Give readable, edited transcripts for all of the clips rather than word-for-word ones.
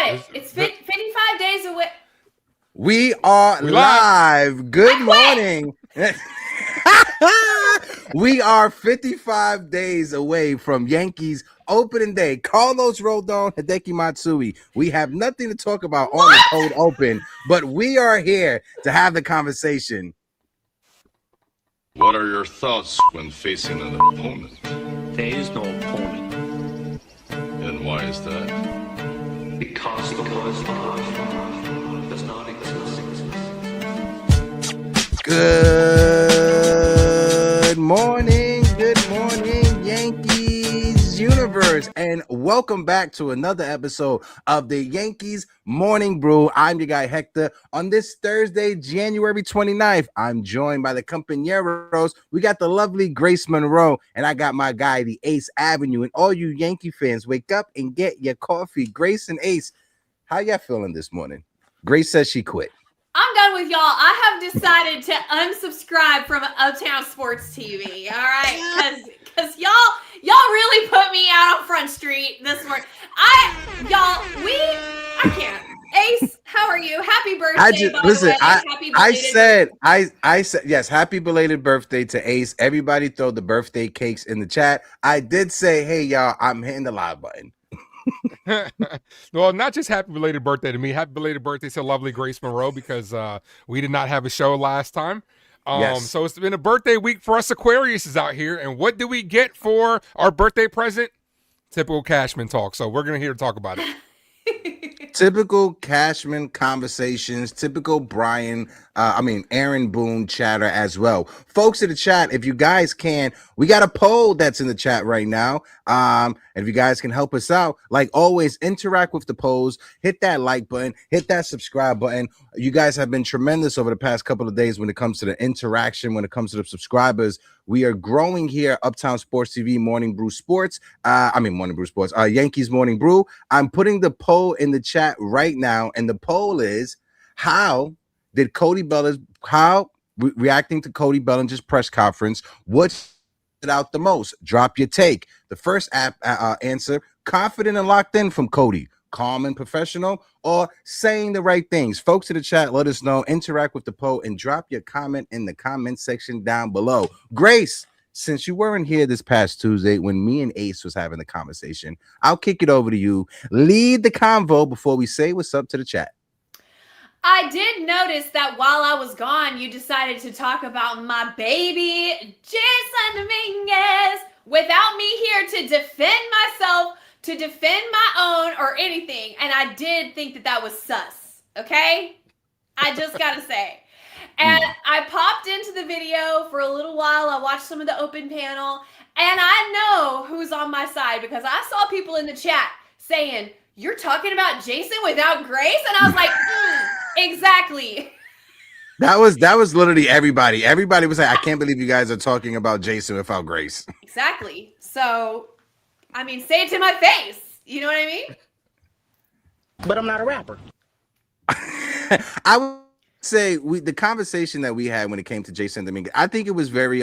it. It's 55 days away. We are live. Good morning. We are 55 days away from Yankees opening day. Carlos Rodon, Hideki Matsui. We have nothing to talk about on the cold open, but we are here to have the conversation. What are your thoughts when facing an opponent? There is no opponent. And why is that? Because the word love does not exist. Good morning, Yankees universe, and welcome back to another episode of the Yankees Morning Brew. I'm your guy Hector. On this Thursday, January 29th, I'm joined by the compañeros. We got the lovely Grace Monroe, and I got my guy, the Ace Avenue. And all you Yankee fans, wake up and get your coffee. Grace and Ace, how y'all feeling this morning? Grace says she quit. I'm done with y'all. I have decided to unsubscribe from Uptown Sports TV. All right, because y'all really put me out on Front Street this morning. I can't. Ace, how are you? Happy birthday! I said yes. Happy belated birthday to Ace. Everybody throw the birthday cakes in the chat. I did say, hey y'all, I'm hitting the live button. Well, not just happy belated birthday to me. Happy belated birthday to lovely Grace Monroe because we did not have a show last time. Yes. So it's been a birthday week for us Aquariuses out here. And what do we get for our birthday present? Typical Cashman talk. So we're going to here to talk about it. Typical Cashman conversations, typical Aaron Boone chatter as well. Folks in the chat, if you guys can, we got a poll that's in the chat right now. And if you guys can help us out, like always, interact with the polls, hit that like button, hit that subscribe button. You guys have been tremendous over the past couple of days when it comes to the interaction, when it comes to the subscribers. We are growing here, Uptown Sports TV, Morning Brew Sports. Morning Brew Sports, Yankees Morning Brew. I'm putting the poll in the chat right now, and the poll is, how did Cody Bellinger, reacting to Cody Bellinger's press conference, what stood out the most? Drop your take. The first answer, confident and locked in from Cody. Calm and professional, or saying the right things. Folks in the chat, let us know. Interact with the poll and drop your comment in the comment section down below. Grace, since you weren't here this past Tuesday when me and Ace was having the conversation, I'll kick it over to you. Lead the convo before we say what's up to the chat. I did notice that while I was gone, you decided to talk about my baby, Jason Dominguez, without me here to defend myself, to defend my own or anything. And I did think that was sus. Okay? I just got to say. And I popped into the video for a little while. I watched some of the open panel. And I know who's on my side because I saw people in the chat saying, you're talking about Jason without Grace? And I was like, exactly. That was literally everybody. Everybody was like, I can't believe you guys are talking about Jason without Grace. Exactly. So, say it to my face. You know what I mean? But I'm not a rapper. I would say the conversation that we had when it came to Jason Dominguez, I think it was very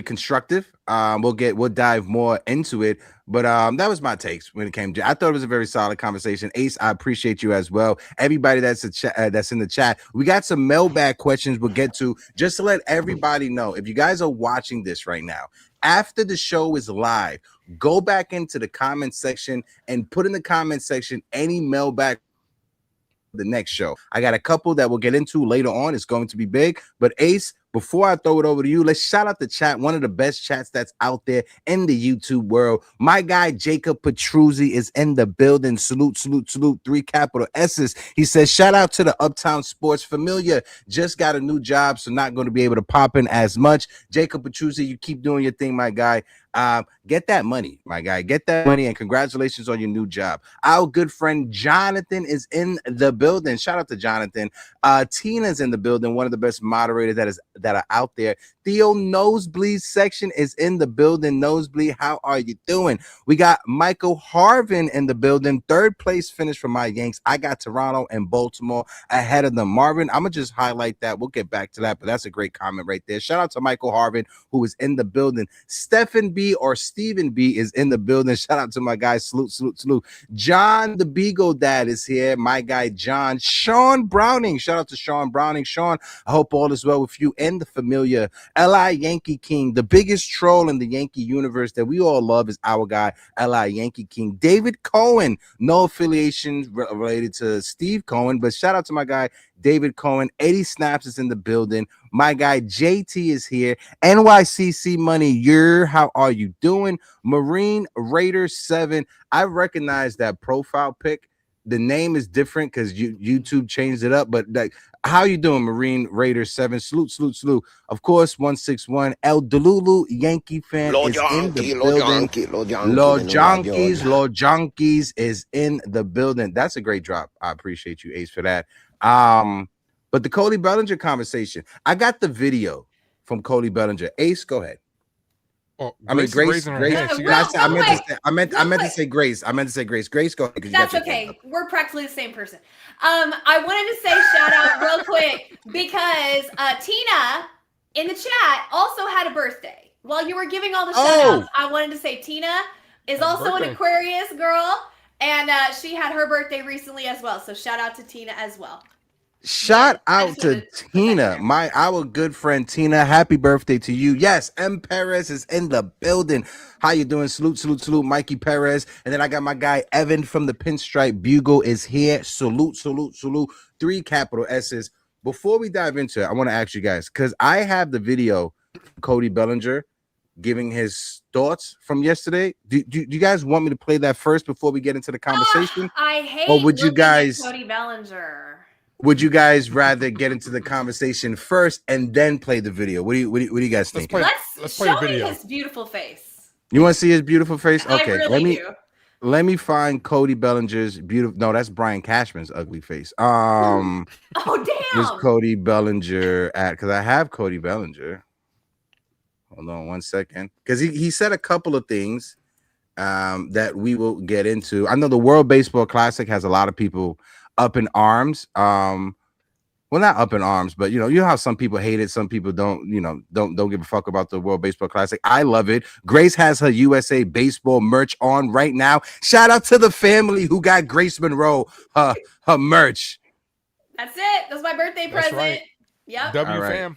constructive. We'll dive more into it, but that was my takes when it came to. I thought it was a very solid conversation. Ace, I appreciate you as well. Everybody that's in the chat, we got some mailbag questions we'll get to. Just to let everybody know, if you guys are watching this right now, after the show is live, go back into the comment section and put in the comment section any mailbag the next show. I got a couple that we'll get into later on. It's going to be big, but Ace, before I throw it over to you, let's shout out the chat. One of the best chats that's out there in the YouTube world. My guy, Jacob Petruzzi, is in the building. Salute, 3 capital S's. He says, shout out to the Uptown Sports Familiar. Just got a new job, so not going to be able to pop in as much. Jacob Petruzzi, you keep doing your thing, my guy. Get that money, my guy. Get that money, and congratulations on your new job. Our good friend Jonathan is in the building. Shout out to Jonathan. Tina's in the building, one of the best moderators that are out there. Theo Nosebleed section is in the building. Nosebleed, how are you doing? We got Michael Harvin in the building. 3rd place finish for my Yanks. I got Toronto and Baltimore ahead of them. Marvin, I'm going to just highlight that. We'll get back to that, but that's a great comment right there. Shout out to Michael Harvin, who is in the building. Stephen B. B or Stephen B is in the building. Shout out to my guy. Salute. John the Beagle Dad is here. My guy John. Sean Browning. Shout out to Sean Browning. Sean, I hope all is well with you and the familiar LI Yankee King. The biggest troll in the Yankee universe that we all love is our guy, LI Yankee King. David Cohen. No affiliation related to Steve Cohen, but shout out to my guy, David Cohen. 80 Snaps is in the building. My guy JT is here. NYCC Money, how are you doing? Marine Raider 7. I recognize that profile pic. The name is different because YouTube changed it up, but like, how you doing, Marine Raider 7? Salute. Of course, 161 El Delulu Yankee fan is in the building. Lord Junkies is in the building. That's a great drop. I appreciate you, Ace, for that. But the Cody Bellinger conversation, I got the video from Cody Bellinger. Ace, go ahead. Oh, I mean, Grace. I meant to say Grace. Grace, go ahead. That's okay. We're practically the same person. I wanted to say shout out real quick because Tina in the chat also had a birthday. While you were giving all the shout outs, I wanted to say Tina is also an Aquarius girl, and she had her birthday recently as well. So shout out to Tina as well. Shout out to Tina, our good friend Tina. Happy birthday to you. Yes, M. Perez is in the building. How you doing? Salute, Mikey Perez. And then I got my guy Evan from the Pinstripe Bugle is here. Salute. 3 capital S's. Before we dive into it, I want to ask you guys, because I have the video of Cody Bellinger giving his thoughts from yesterday. Do you guys want me to play that first before we get into the conversation? I hate or would you guys Cody Bellinger? Would you guys rather get into the conversation first and then play the video? What do you guys think? Let's play the video. His beautiful face. You want to see his beautiful face? Okay, I really do. Let me find Cody Bellinger's beautiful. No, that's Brian Cashman's ugly face. Oh damn! Where's Cody Bellinger at? Because I have Cody Bellinger. Hold on 1 second, because he said a couple of things that we will get into. I know the World Baseball Classic has a lot of people up in arms. Well, not up in arms, but you know how some people hate it, some people don't give a fuck about the World Baseball Classic. I love it. Grace has her USA baseball merch on right now. Shout out to the family who got Grace Monroe her merch. That's it. That's my birthday present. Right. Yep. W fam.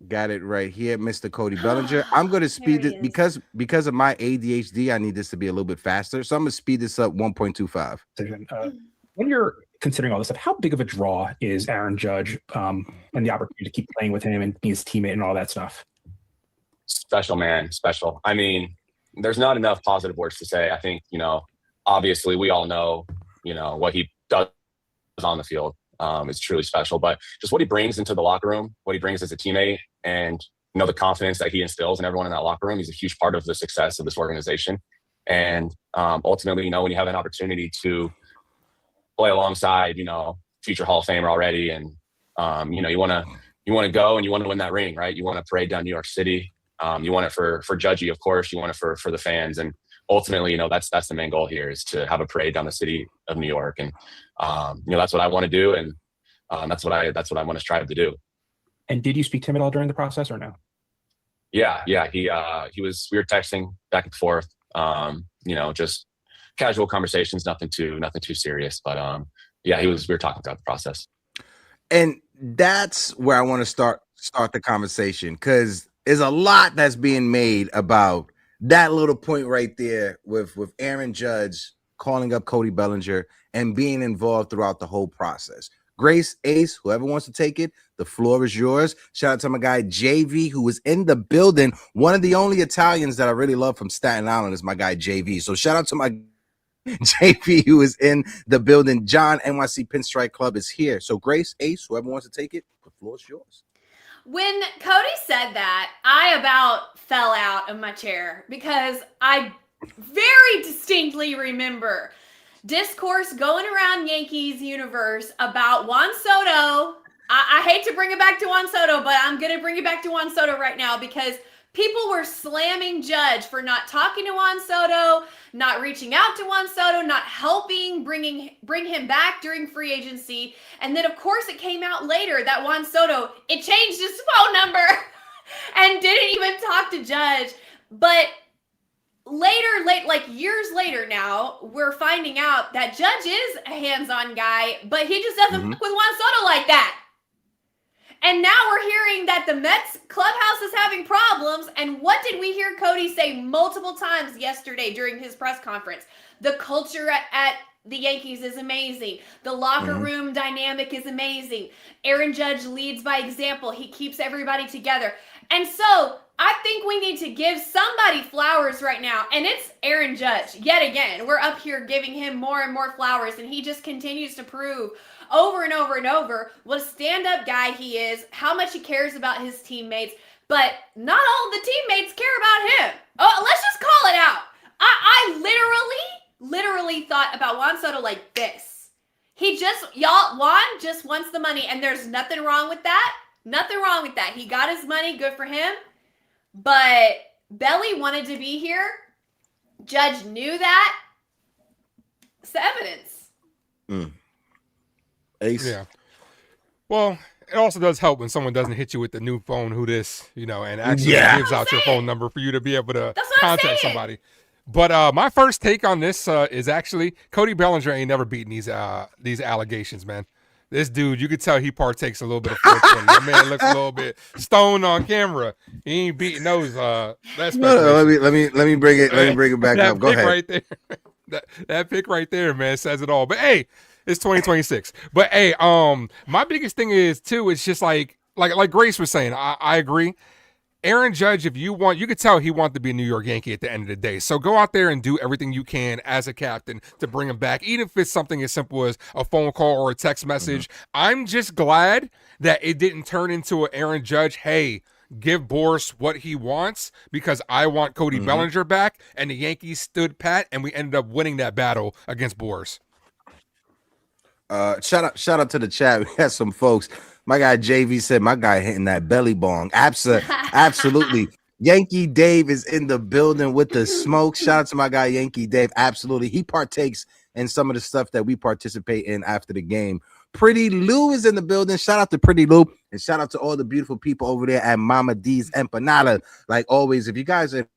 Got it right here, Mr. Cody Bellinger. I'm going to speed it because of my ADHD. I need this to be a little bit faster, so I'm going to speed this up 1.25. When you're considering all this stuff, how big of a draw is Aaron Judge and the opportunity to keep playing with him and being his teammate and all that stuff? Special, man. Special. I mean, there's not enough positive words to say. I think, obviously we all know, what he does on the field is truly special, but just what he brings into the locker room, what he brings as a teammate, and, the confidence that he instills in everyone in that locker room, he's a huge part of the success of this organization. And ultimately, when you have an opportunity to play alongside, future Hall of Famer already. And, you want to go and you want to win that ring, right? You want to parade down New York City. You want it for Judgy, of course. You want it for the fans. And ultimately, that's the main goal here, is to have a parade down the city of New York. And, that's what I want to do. And that's what I want to strive to do. And did you speak to him at all during the process or no? Yeah. We were texting back and forth, just casual conversations, nothing too serious, but we were talking throughout the process. And that's where I want to start the conversation, because there's a lot that's being made about that little point right there with Aaron Judge calling up Cody Bellinger and being involved throughout the whole process. Grace, Ace, whoever wants to take it, the floor is yours. Shout out to my guy JV, who was in the building. One of the only Italians that I really love from Staten Island is my guy JV. So shout out to my JP, who is in the building. John, NYC Pinstripe Club is here. So Grace, Ace, whoever wants to take it, the floor is yours. When Cody said that, I about fell out of my chair because I very distinctly remember discourse going around Yankees universe about Juan Soto. I hate to bring it back to Juan Soto, but I'm going to bring it back to Juan Soto right now because people were slamming Judge for not talking to Juan Soto, not reaching out to Juan Soto, not helping bring him back during free agency. And then, of course, it came out later that Juan Soto, it changed his phone number and didn't even talk to Judge. But like years later now, we're finding out that Judge is a hands-on guy, but he just doesn't fuck with Juan Soto like that. And now we're hearing that the Mets clubhouse is having problems. And what did we hear Cody say multiple times yesterday during his press conference? The culture at the Yankees is amazing. The locker room dynamic is amazing. Aaron Judge leads by example. He keeps everybody together. And so I think we need to give somebody flowers right now. And it's Aaron Judge. Yet again, we're up here giving him more and more flowers. And he just continues to prove over and over and over what a stand-up guy he is, how much he cares about his teammates. But not all the teammates care about him. Oh, let's just call it out. I literally thought about Juan Soto like this. Juan just wants the money, and there's nothing wrong with that. Nothing wrong with that. He got his money, good for him. But Belly wanted to be here. Judge knew that. It's the evidence. Ace. Yeah. Well, it also does help when someone doesn't hit you with the new phone, who this, and actually gives out your phone number for you to be able to contact somebody. But my first take on this is actually Cody Bellinger ain't never beaten these allegations, man. This dude, you could tell he partakes a little bit of 420. That man looks a little bit stoned on camera. He ain't beating those. That's let me bring it back up. Go ahead. Right there. that pick right there, man, says it all. But hey, it's 2026. But hey, my biggest thing is too. It's just like Grace was saying. I agree. Aaron Judge, if you want, you could tell he wants to be a New York Yankee at the end of the day. So go out there and do everything you can as a captain to bring him back, even if it's something as simple as a phone call or a text message. I'm just glad that it didn't turn into an Aaron Judge, hey, give Boris what he wants because I want Cody Bellinger back, and the Yankees stood pat, and we ended up winning that battle against Boris. Shout out to the chat. We had some folks. My guy JV said my guy hitting that belly bong. Absolutely. Yankee Dave is in the building with the smoke. Shout out to my guy Yankee Dave. Absolutely. He partakes in some of the stuff that we participate in after the game. Pretty Lou is in the building. Shout out to Pretty Lou, and shout out to all the beautiful people over there at Mama D's Empanada. Like always, if you guys are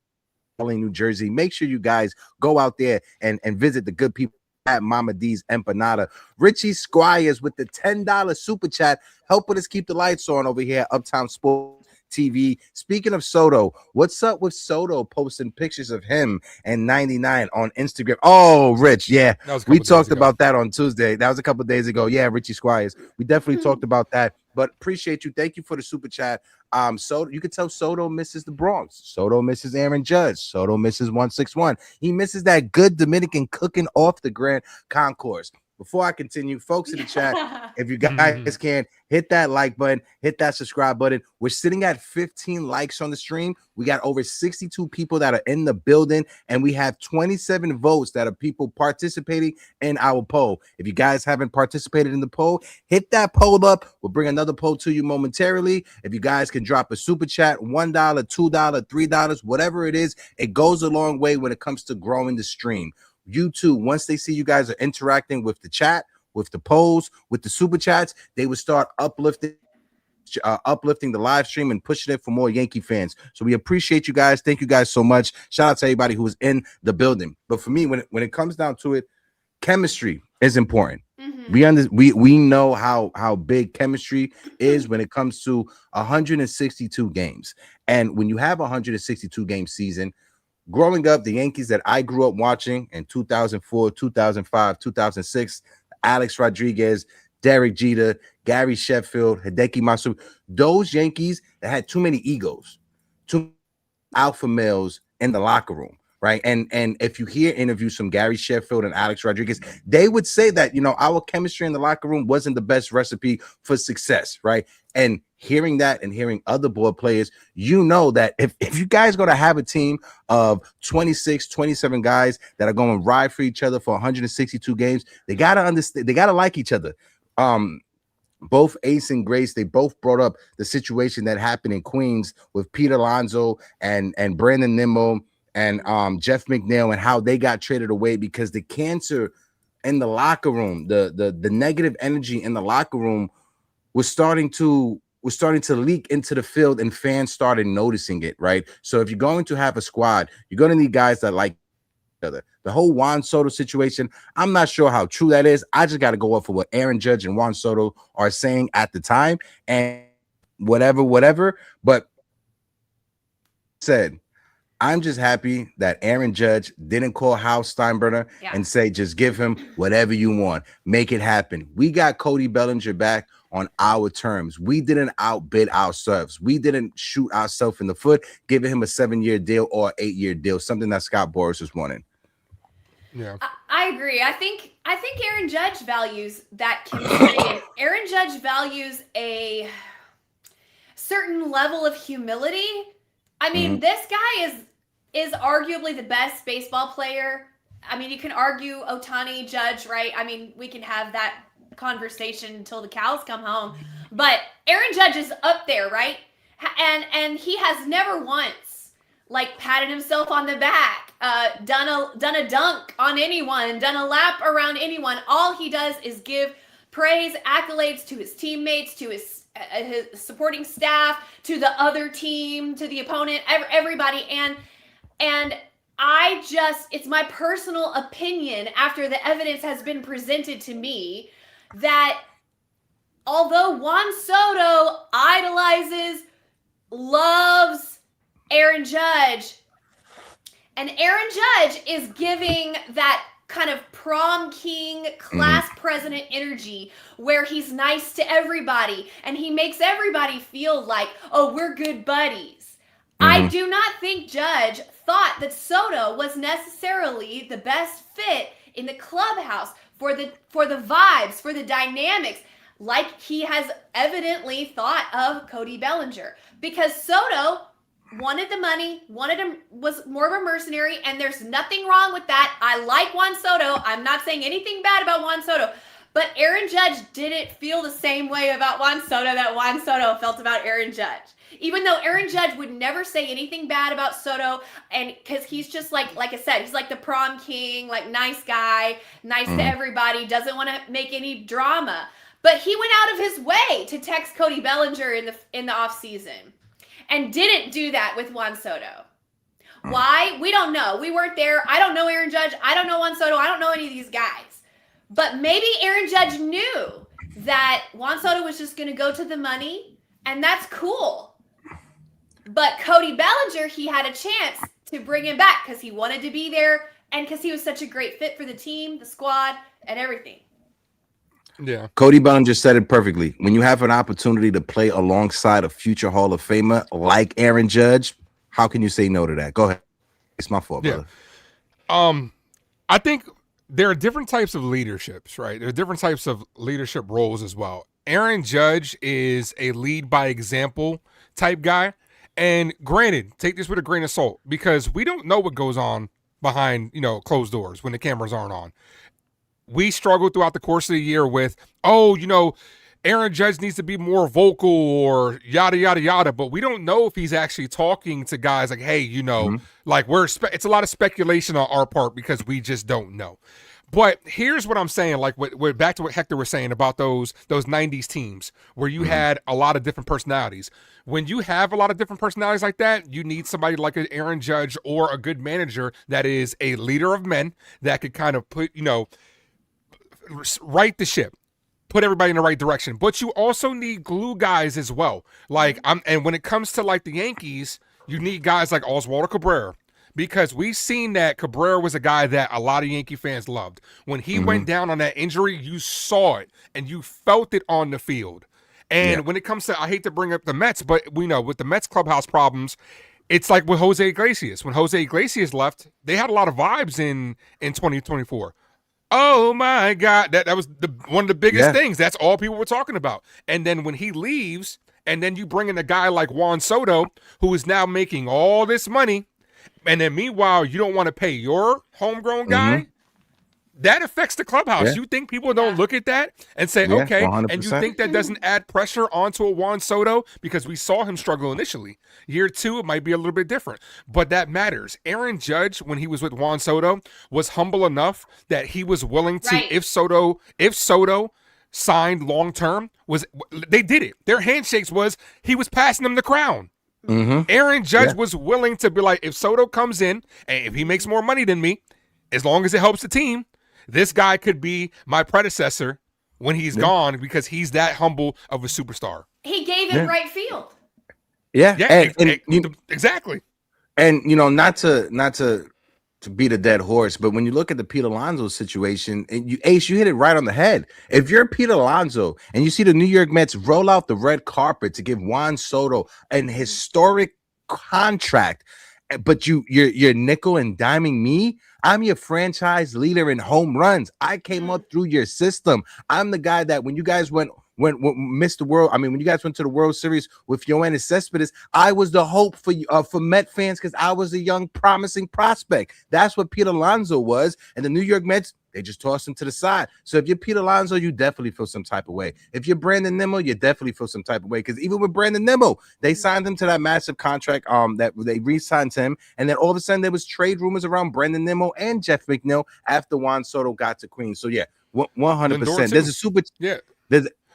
in New Jersey, make sure you guys go out there and visit the good people at Mama D's Empanada. Richie Squires with the $10 super chat, helping us keep the lights on over here at Uptown Sports TV. Speaking of Soto, what's up with Soto posting pictures of him and 99 on Instagram? Oh, Rich, yeah, we talked about that on Tuesday. That was a couple days ago. Yeah, Richie Squires. We definitely talked about that. But appreciate you. Thank you for the super chat. So you could tell Soto misses the Bronx. Soto misses Aaron Judge. Soto misses 161. He misses that good Dominican cooking off the Grand Concourse. Before I continue, folks in the chat, if you guys can hit that like button, hit that subscribe button. We're sitting at 15 likes on the stream. We got over 62 people that are in the building, and we have 27 votes that are people participating in our poll. If you guys haven't participated in the poll, hit that poll up. We'll bring another poll to you momentarily. If you guys can drop a super chat, $1, $2, $3, whatever it is, it goes a long way when it comes to growing the stream. YouTube, once they see you guys are interacting with the chat, with the polls, with the super chats, they would start uplifting the live stream and pushing it for more Yankee fans. So we appreciate you guys. Thank you guys so much. Shout out to everybody who was in the building. But for me, when it comes down to it, chemistry is important. We know how big chemistry is when it comes to 162 games. And when you have a 162 game season, growing up, the Yankees that I grew up watching in 2004, 2005, 2006, Alex Rodriguez, Derek Jeter, Gary Sheffield, Hideki Matsui, those Yankees that had too many egos, too alpha males in the locker room, right? And if you hear interviews from Gary Sheffield and Alex Rodriguez, they would say that, our chemistry in the locker room wasn't the best recipe for success, right? And hearing that and hearing other board players, that if you guys are going to have a team of 26, 27 guys that are going to ride for each other for 162 games, they got to understand, they got to like each other. Both Ace and Grace, they both brought up the situation that happened in Queens with Pete Alonso and Brandon Nimmo and Jeff McNeil, and how they got traded away because the cancer in the locker room, the negative energy in the locker room was starting to was starting to leak into the field and fans started noticing it, right? So if you're going to have a squad, you're going to need guys that like each other. The whole Juan Soto situation, I'm not sure how true that is. I just got to go off of what Aaron Judge and Juan Soto are saying at the time, and whatever. But said, I'm just happy that Aaron Judge didn't call Hal Steinbrenner and say, just give him whatever you want. Make it happen. We got Cody Bellinger back on our terms. We didn't outbid ourselves. We didn't shoot ourselves in the foot, giving him a 7-year deal or 8-year deal, something that Scott Boras was wanting. Yeah, I agree. I think Aaron Judge values that chemistry. And Aaron Judge values a certain level of humility. I mean, this guy is arguably the best baseball player. I mean, you can argue Ohtani, Judge, right? I mean, we can have that conversation until the cows come home. But Aaron Judge is up there, right? And he has never once patted himself on the back, done a dunk on anyone, done a lap around anyone. All he does is give praise, accolades to his teammates, to his supporting staff, to the other team, to the opponent, everybody. And I just, it's my personal opinion after the evidence has been presented to me that although Juan Soto idolizes, loves Aaron Judge, and Aaron Judge is giving that kind of prom king, class president energy where he's nice to everybody and he makes everybody feel like, oh, we're good buddies. I do not think Judge thought that Soto was necessarily the best fit in the clubhouse for the vibes, for the dynamics, like he has evidently thought of Cody Bellinger, because Soto wanted the money, was more of a mercenary, and there's nothing wrong with that. I like Juan Soto. I'm not saying anything bad about Juan Soto, but Aaron Judge didn't feel the same way about Juan Soto that Juan Soto felt about Aaron Judge. Even though Aaron Judge would never say anything bad about Soto, and because he's just like I said, he's like the prom king, nice guy, nice to everybody, doesn't want to make any drama. But he went out of his way to text Cody Bellinger in the offseason. And didn't do that with Juan Soto. Why? We don't know. We weren't there. I don't know Aaron Judge. I don't know Juan Soto. I don't know any of these guys. But maybe Aaron Judge knew that Juan Soto was just going to go to the money, and that's cool. But Cody Bellinger, he had a chance to bring him back because he wanted to be there and because he was such a great fit for the team, the squad, and everything. yeah. Cody Bellinger said it perfectly. When you have an opportunity to play alongside a future Hall of Famer like Aaron Judge, how can you say no to that? Go ahead. It's my fault, brother. I think there are different types of leaderships, right? There are different types of leadership roles as well. Aaron Judge is a lead by example type guy. And granted, take this with a grain of salt, because we don't know what goes on behind, closed doors when the cameras aren't on. We struggled throughout the course of the year with, Aaron Judge needs to be more vocal or yada, yada, yada. But we don't know if he's actually talking to guys like, hey, it's a lot of speculation on our part because we just don't know. But here's what I'm saying, back to what Hector was saying about those 90s teams where you had a lot of different personalities. When you have a lot of different personalities like that, you need somebody like an Aaron Judge or a good manager that is a leader of men that could kind of put, right the ship, put everybody in the right direction. But you also need glue guys as well. And when it comes to the Yankees, you need guys like Oswaldo Cabrera, because we've seen that Cabrera was a guy that a lot of Yankee fans loved. When he went down on that injury, you saw it and you felt it on the field. And when it comes to, I hate to bring up the Mets, but we know with the Mets clubhouse problems, it's like with Jose Iglesias. When Jose Iglesias left, they had a lot of vibes in 2024. Oh my God, that was one of the biggest things. That's all people were talking about. And then when he leaves, and then you bring in a guy like Juan Soto, who is now making all this money, and then meanwhile you don't want to pay your homegrown guy, that affects the clubhouse. You think people don't look at that and say, okay, 100%. And you think that doesn't add pressure onto a Juan Soto, because we saw him struggle initially. Year 2, it might be a little bit different, but that matters. Aaron Judge, when he was with Juan Soto, was humble enough that he was willing to, if Soto signed long term was they did it. Their handshakes was he was passing them the crown. Aaron Judge was willing to be like, if Soto comes in and if he makes more money than me, as long as it helps the team, this guy could be my predecessor when he's gone because he's that humble of a superstar. He gave him right field. Exactly. And not to beat a dead horse, but when you look at the Pete Alonso situation, and Ace, you hit it right on the head. If you're Pete Alonso and you see the New York Mets roll out the red carpet to give Juan Soto an historic contract, but you're nickel and diming me. I'm your franchise leader in home runs. I came up through your system. I'm the guy that when you guys went missed the world. I mean, when you guys went to the World Series with Yoenis Cespedes, I was the hope for Met fans because I was a young, promising prospect. That's what Pete Alonso was, and the New York Mets, they just tossed him to the side. So if you're Pete Alonso, you definitely feel some type of way. If you're Brandon Nimmo, you definitely feel some type of way because even with Brandon Nimmo, they signed him to that massive contract. That they re-signed him, and then all of a sudden there was trade rumors around Brandon Nimmo and Jeff McNeil after Juan Soto got to Queens. So yeah, 100%. There's a super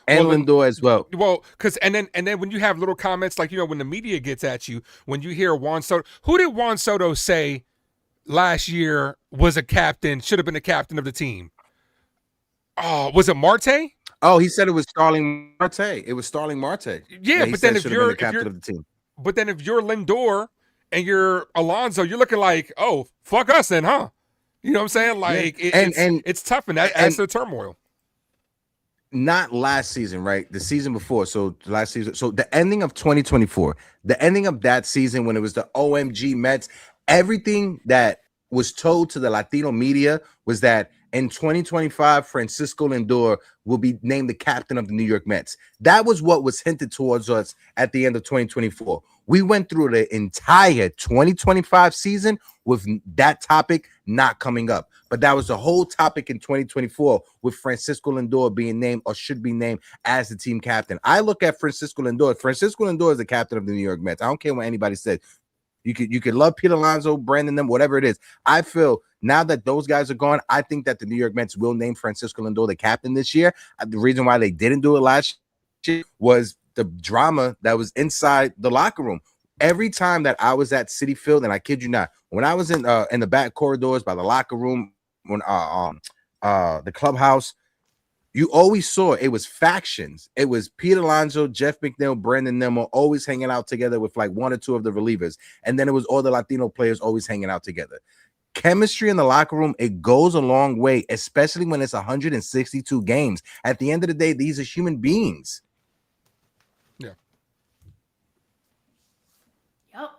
and Lindor as well. Well, because and then when you have little comments like when the media gets at you, when you hear Juan Soto, who did Juan Soto say last year was a captain, should have been the captain of the team? Oh, was it Marte? Oh, he said it was Starling Marte. It was Starling Marte. Yeah, but then if you're the captain of the team, but then if you're Lindor and you're Alonso, you're looking like, oh, fuck us then, huh? You know what I'm saying? Like, it's tough, and that adds to the turmoil. Not last season, right? The season before. So last season. So the ending of 2024, the ending of that season when it was the OMG Mets, everything that was told to the Latino media was that in 2025, Francisco Lindor will be named the captain of the New York Mets. That was what was hinted towards us at the end of 2024. We went through the entire 2025 season with that topic not coming up. But that was the whole topic in 2024 with Francisco Lindor being named or should be named as the team captain. I look at Francisco Lindor. Francisco Lindor is the captain of the New York Mets. I don't care what anybody said. You could love Pete Alonso, Brandon, them, whatever it is. I feel now that those guys are gone, I think that the New York Mets will name Francisco Lindor the captain this year. The reason why they didn't do it last year was the drama that was inside the locker room. Every time that I was at Citi Field, and I kid you not, when I was in the back corridors by the locker room, when the clubhouse, you always saw it was factions. It was Pete Alonso, Jeff McNeil, Brandon Nimmo always hanging out together with like one or two of the relievers. And then it was all the Latino players always hanging out together. Chemistry in the locker room, it goes a long way, especially when it's 162 games. At the end of the day, these are human beings. Yeah. Yep.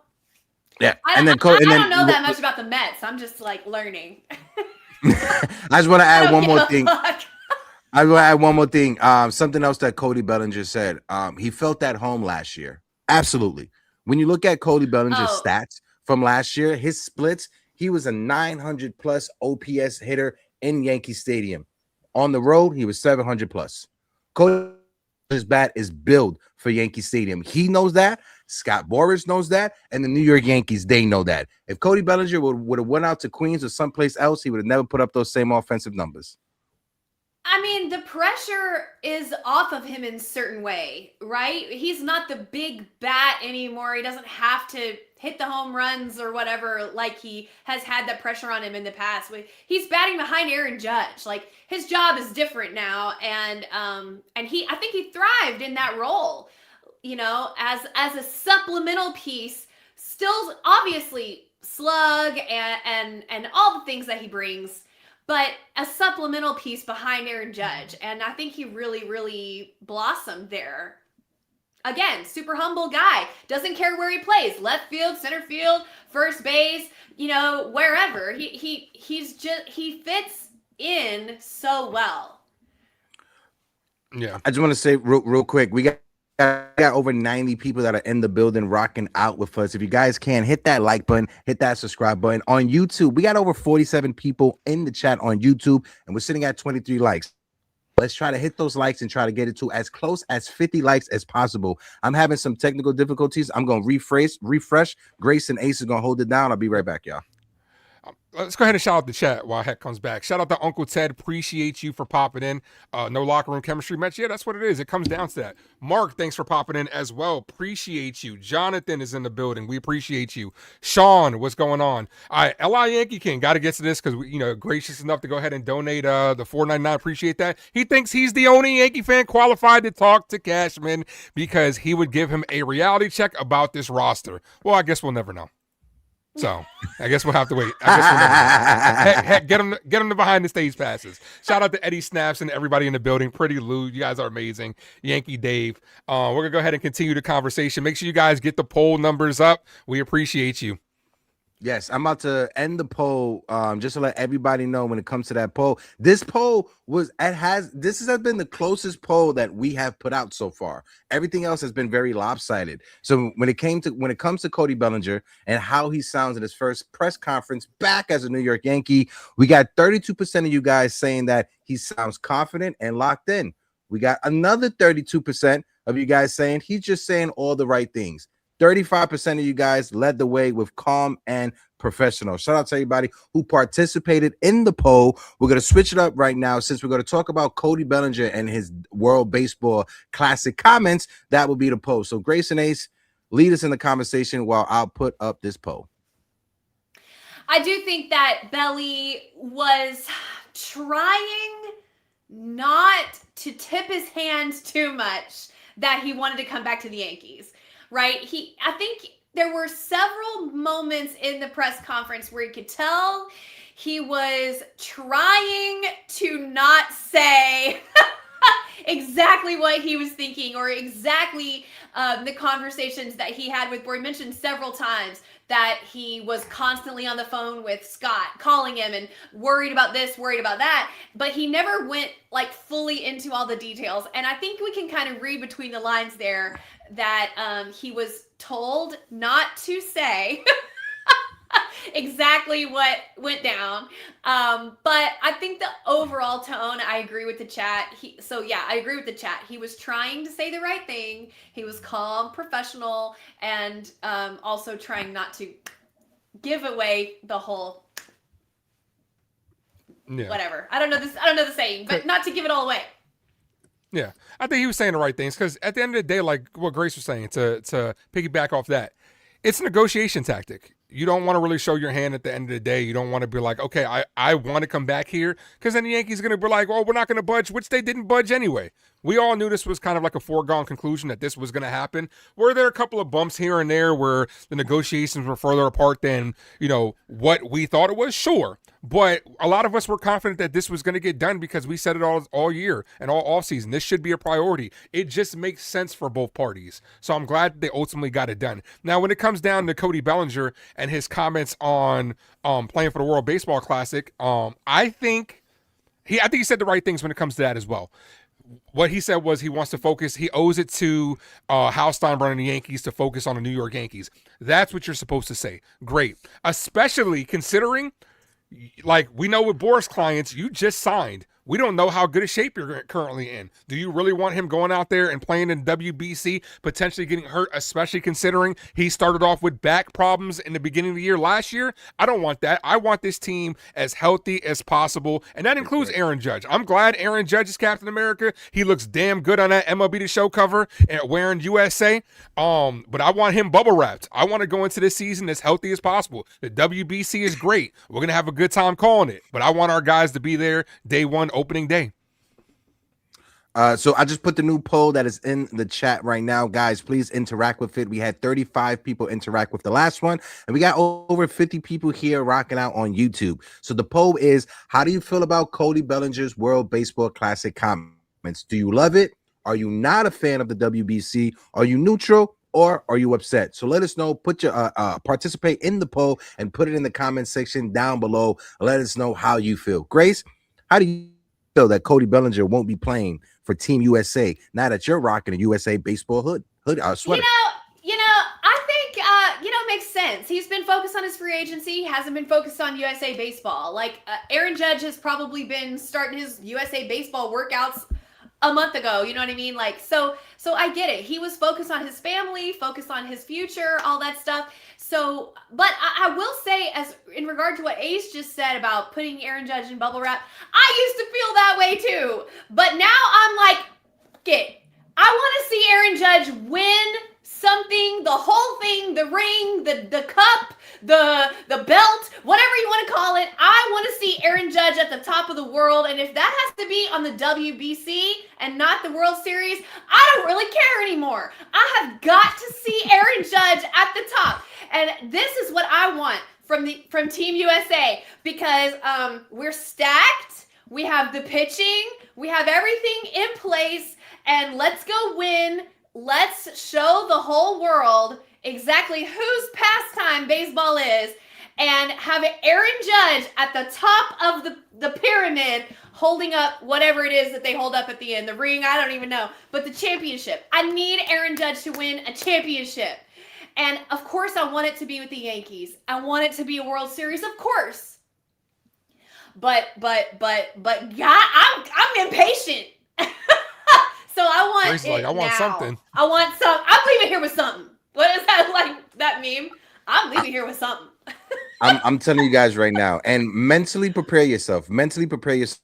Yeah. I don't know that much about the Mets. I'm just like learning. I just want to add one more thing. I will add one more thing. Something else that Cody Bellinger said. He felt at home last year. Absolutely. When you look at Cody Bellinger's stats from last year, his splits, he was a 900 plus OPS hitter in Yankee Stadium. On the road, he was 700 plus. Cody's bat is built for Yankee Stadium. He knows that. Scott Boras knows that, and the New York Yankees, they know that. If Cody Bellinger would have went out to Queens or someplace else, he would have never put up those same offensive numbers. I mean, the pressure is off of him in a certain way, right? He's not the big bat anymore. He doesn't have to hit the home runs or whatever like he has had that pressure on him in the past. He's batting behind Aaron Judge. Like, his job is different now, and I think he thrived in that role, you know, as a supplemental piece, still obviously slug and all the things that he brings, but a supplemental piece behind Aaron Judge. And I think he really, really blossomed there. Again, super humble guy. Doesn't care where he plays. Left field, center field, first base, you know, wherever. He fits in so well. Yeah. I just want to say real quick, we got over 90 people that are in the building rocking out with us. If you guys can, hit that like button, hit that subscribe button. On YouTube, we got over 47 people in the chat on YouTube, and we're sitting at 23 likes. Let's try to hit those likes and try to get it to as close as 50 likes as possible. I'm having some technical difficulties. I'm going to refresh. Grace and Ace is going to hold it down. I'll be right back, y'all. let's go ahead and shout out the chat while Heck comes back. Shout out to Uncle Ted. Appreciate you for popping in. No locker room chemistry match. Yeah, that's what it is. It comes down to that. Mark, thanks for popping in as well. Appreciate you. Jonathan is in the building. We appreciate you. Sean, what's going on? All right, LI Yankee King. Got to get to this because, gracious enough to go ahead and donate the $4.99. Appreciate that. He thinks he's the only Yankee fan qualified to talk to Cashman because he would give him a reality check about this roster. Well, I guess we'll never know. So I guess we'll have to wait. I guess we'll never know. Heck, get them the behind the stage passes. Shout out to Eddie Snaps and everybody in the building. Pretty Lou, you guys are amazing. Yankee Dave. We're gonna go ahead and continue the conversation. Make sure you guys get the poll numbers up. We appreciate you. Yes, I'm about to end the poll just to let everybody know when it comes to that poll. This poll has been the closest poll that we have put out so far. Everything else has been very lopsided. So when it comes to Cody Bellinger and how he sounds in his first press conference back as a New York Yankee, we got 32% of you guys saying that he sounds confident and locked in. We got another 32% of you guys saying he's just saying all the right things. 35% of you guys led the way with calm and professional. Shout out to everybody who participated in the poll. We're going to switch it up right now since we're going to talk about Cody Bellinger and his World Baseball Classic comments. That will be the poll. So Grace and Ace, lead us in the conversation while I'll put up this poll. I do think that Belly was trying not to tip his hands too much that he wanted to come back to the Yankees. Right? I think there were several moments in the press conference where you could tell he was trying to not say exactly what he was thinking or exactly the conversations that he had with Boone. Mentioned several times that he was constantly on the phone with Scott, calling him and worried about this, worried about that, but he never went like fully into all the details. And I think we can kind of read between the lines there that he was told not to say exactly what went down. But I think the overall tone, I agree with the chat. I agree with the chat. He was trying to say the right thing. He was calm, professional, and also trying not to give away the whole whatever. I don't know the saying, but not to give it all away. Yeah, I think he was saying the right things because at the end of the day, like what Grace was saying, to piggyback off that, it's a negotiation tactic. You don't want to really show your hand at the end of the day. You don't want to be like, okay, I want to come back here because then the Yankees are going to be like, oh, we're not going to budge, which they didn't budge anyway. We all knew this was kind of like a foregone conclusion that this was going to happen. Were there a couple of bumps here and there where the negotiations were further apart than, what we thought it was? Sure. But a lot of us were confident that this was going to get done because we said it all year and all offseason. This should be a priority. It just makes sense for both parties. So I'm glad they ultimately got it done. Now, when it comes down to Cody Bellinger and his comments on playing for the World Baseball Classic, I think he said the right things when it comes to that as well. What he said was he wants to focus. He owes it to Hal Steinbrenner and the Yankees to focus on the New York Yankees. That's what you're supposed to say. Great. Especially considering, like, we know with Boris clients, you just signed. We don't know how good a shape you're currently in. Do you really want him going out there and playing in WBC, potentially getting hurt, especially considering he started off with back problems in the beginning of the year last year? I don't want that. I want this team as healthy as possible, and that includes Aaron Judge. I'm glad Aaron Judge is Captain America. He looks damn good on that MLB The Show cover and wearing USA, but I want him bubble wrapped. I want to go into this season as healthy as possible. The WBC is great. We're going to have a good time calling it, but I want our guys to be there day one, opening day. So I just put the new poll that is in the chat right now. Guys, please interact with it. We had 35 people interact with the last one, and we got over 50 people here rocking out on YouTube. So the poll is, how do you feel about Cody Bellinger's World Baseball Classic comments? Do you love it? Are you not a fan of the WBC? Are you neutral? Or are you upset? So let us know. Put your participate in the poll and put it in the comment section down below. Let us know how you feel. Grace, how do you feel that Cody Bellinger won't be playing for Team USA now that you're rocking a USA baseball sweater? I think it makes sense. He's been focused on his free agency. He hasn't been focused on USA baseball. Like Aaron Judge has probably been starting his USA baseball workouts a month ago. You know what I mean? Like, so I get it. He was focused on his family, focused on his future, all that stuff. So, but I will say, as in regard to what Ace just said about putting Aaron Judge in bubble wrap, I used to feel that way too. But now I'm like, I want to see Aaron Judge win something, the whole thing, the ring, the cup, the belt, whatever you want to call it. I want to see Aaron Judge at the top of the world, and if that has to be on the WBC and not the World Series, I don't really care anymore. I have got to see Aaron Judge at the top, and this is what I want from Team USA, because we're stacked. We have the pitching, we have everything in place, and let's go win. Let's show the whole world exactly whose pastime baseball is, and have Aaron Judge at the top of the pyramid holding up whatever it is that they hold up at the end. The ring, I don't even know. But the championship. I need Aaron Judge to win a championship. And of course I want it to be with the Yankees. I want it to be a World Series, of course. But God, I'm impatient. So I want Grace is like, I want now. something. I want some. I'm leaving here with something. What is that, like that meme? I'm leaving here with something. I'm telling you guys right now, and mentally prepare yourself. Mentally prepare yourself.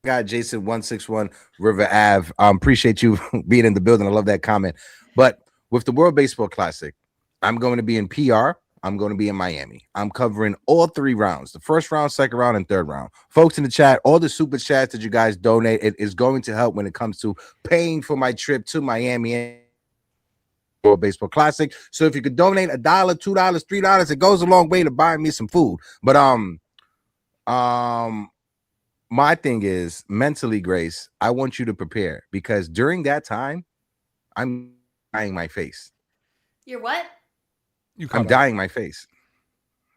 Got Jason 161 River Ave. Appreciate you being in the building. I love that comment. But with the World Baseball Classic, I'm going to be in PR. I'm going to be in Miami. I'm covering all 3 rounds, the first round, second round, and third round. Folks in the chat, all the super chats that you guys donate, it is going to help when it comes to paying for my trip to Miami World Baseball Classic. So if you could donate $1, $2, $3, it goes a long way to buying me some food. But my thing is mentally, Grace, I want you to prepare, because during that time, I'm dyeing my face. You're what? I'm dyeing my face.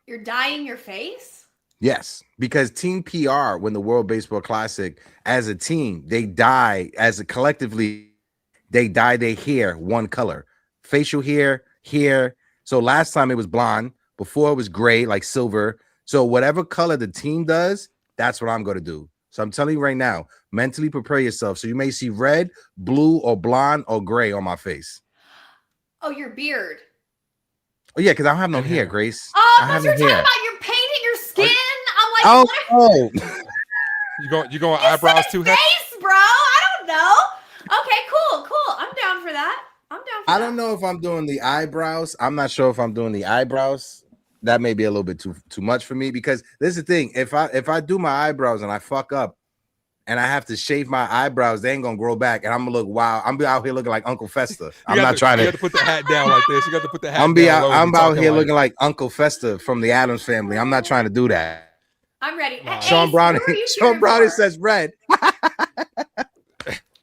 You're dyeing your face? Yes, because Team PR, when the World Baseball Classic, as a team, they dye, as a collectively, they dye their hair one color. Facial hair. So last time it was blonde. Before it was gray, like silver. So whatever color the team does, that's what I'm going to do. So I'm telling you right now, mentally prepare yourself. So you may see red, blue, or blonde, or gray on my face. Oh, your beard. Oh, yeah, because I don't have no hair, Grace. Oh, I I thought have you were no talking hair. about your painting your skin. I'm like, Oh, You going eyebrows too? Face, bro. I don't know. Okay, cool. I'm down for that. I don't know if I'm doing the eyebrows. I'm not sure if I'm doing the eyebrows. That may be a little bit too much for me, because this is the thing. If I do my eyebrows and I fuck up and I have to shave my eyebrows, they ain't gonna grow back, and I'm gonna look wild. I'm out here looking like Uncle Fester. You got to put the hat down like this. You got to put the hat I'm down. I'm out here looking like Uncle Fester from the Addams Family. I'm not trying to do that. I'm ready. Wow. Sean Browning. Sean Browning says red.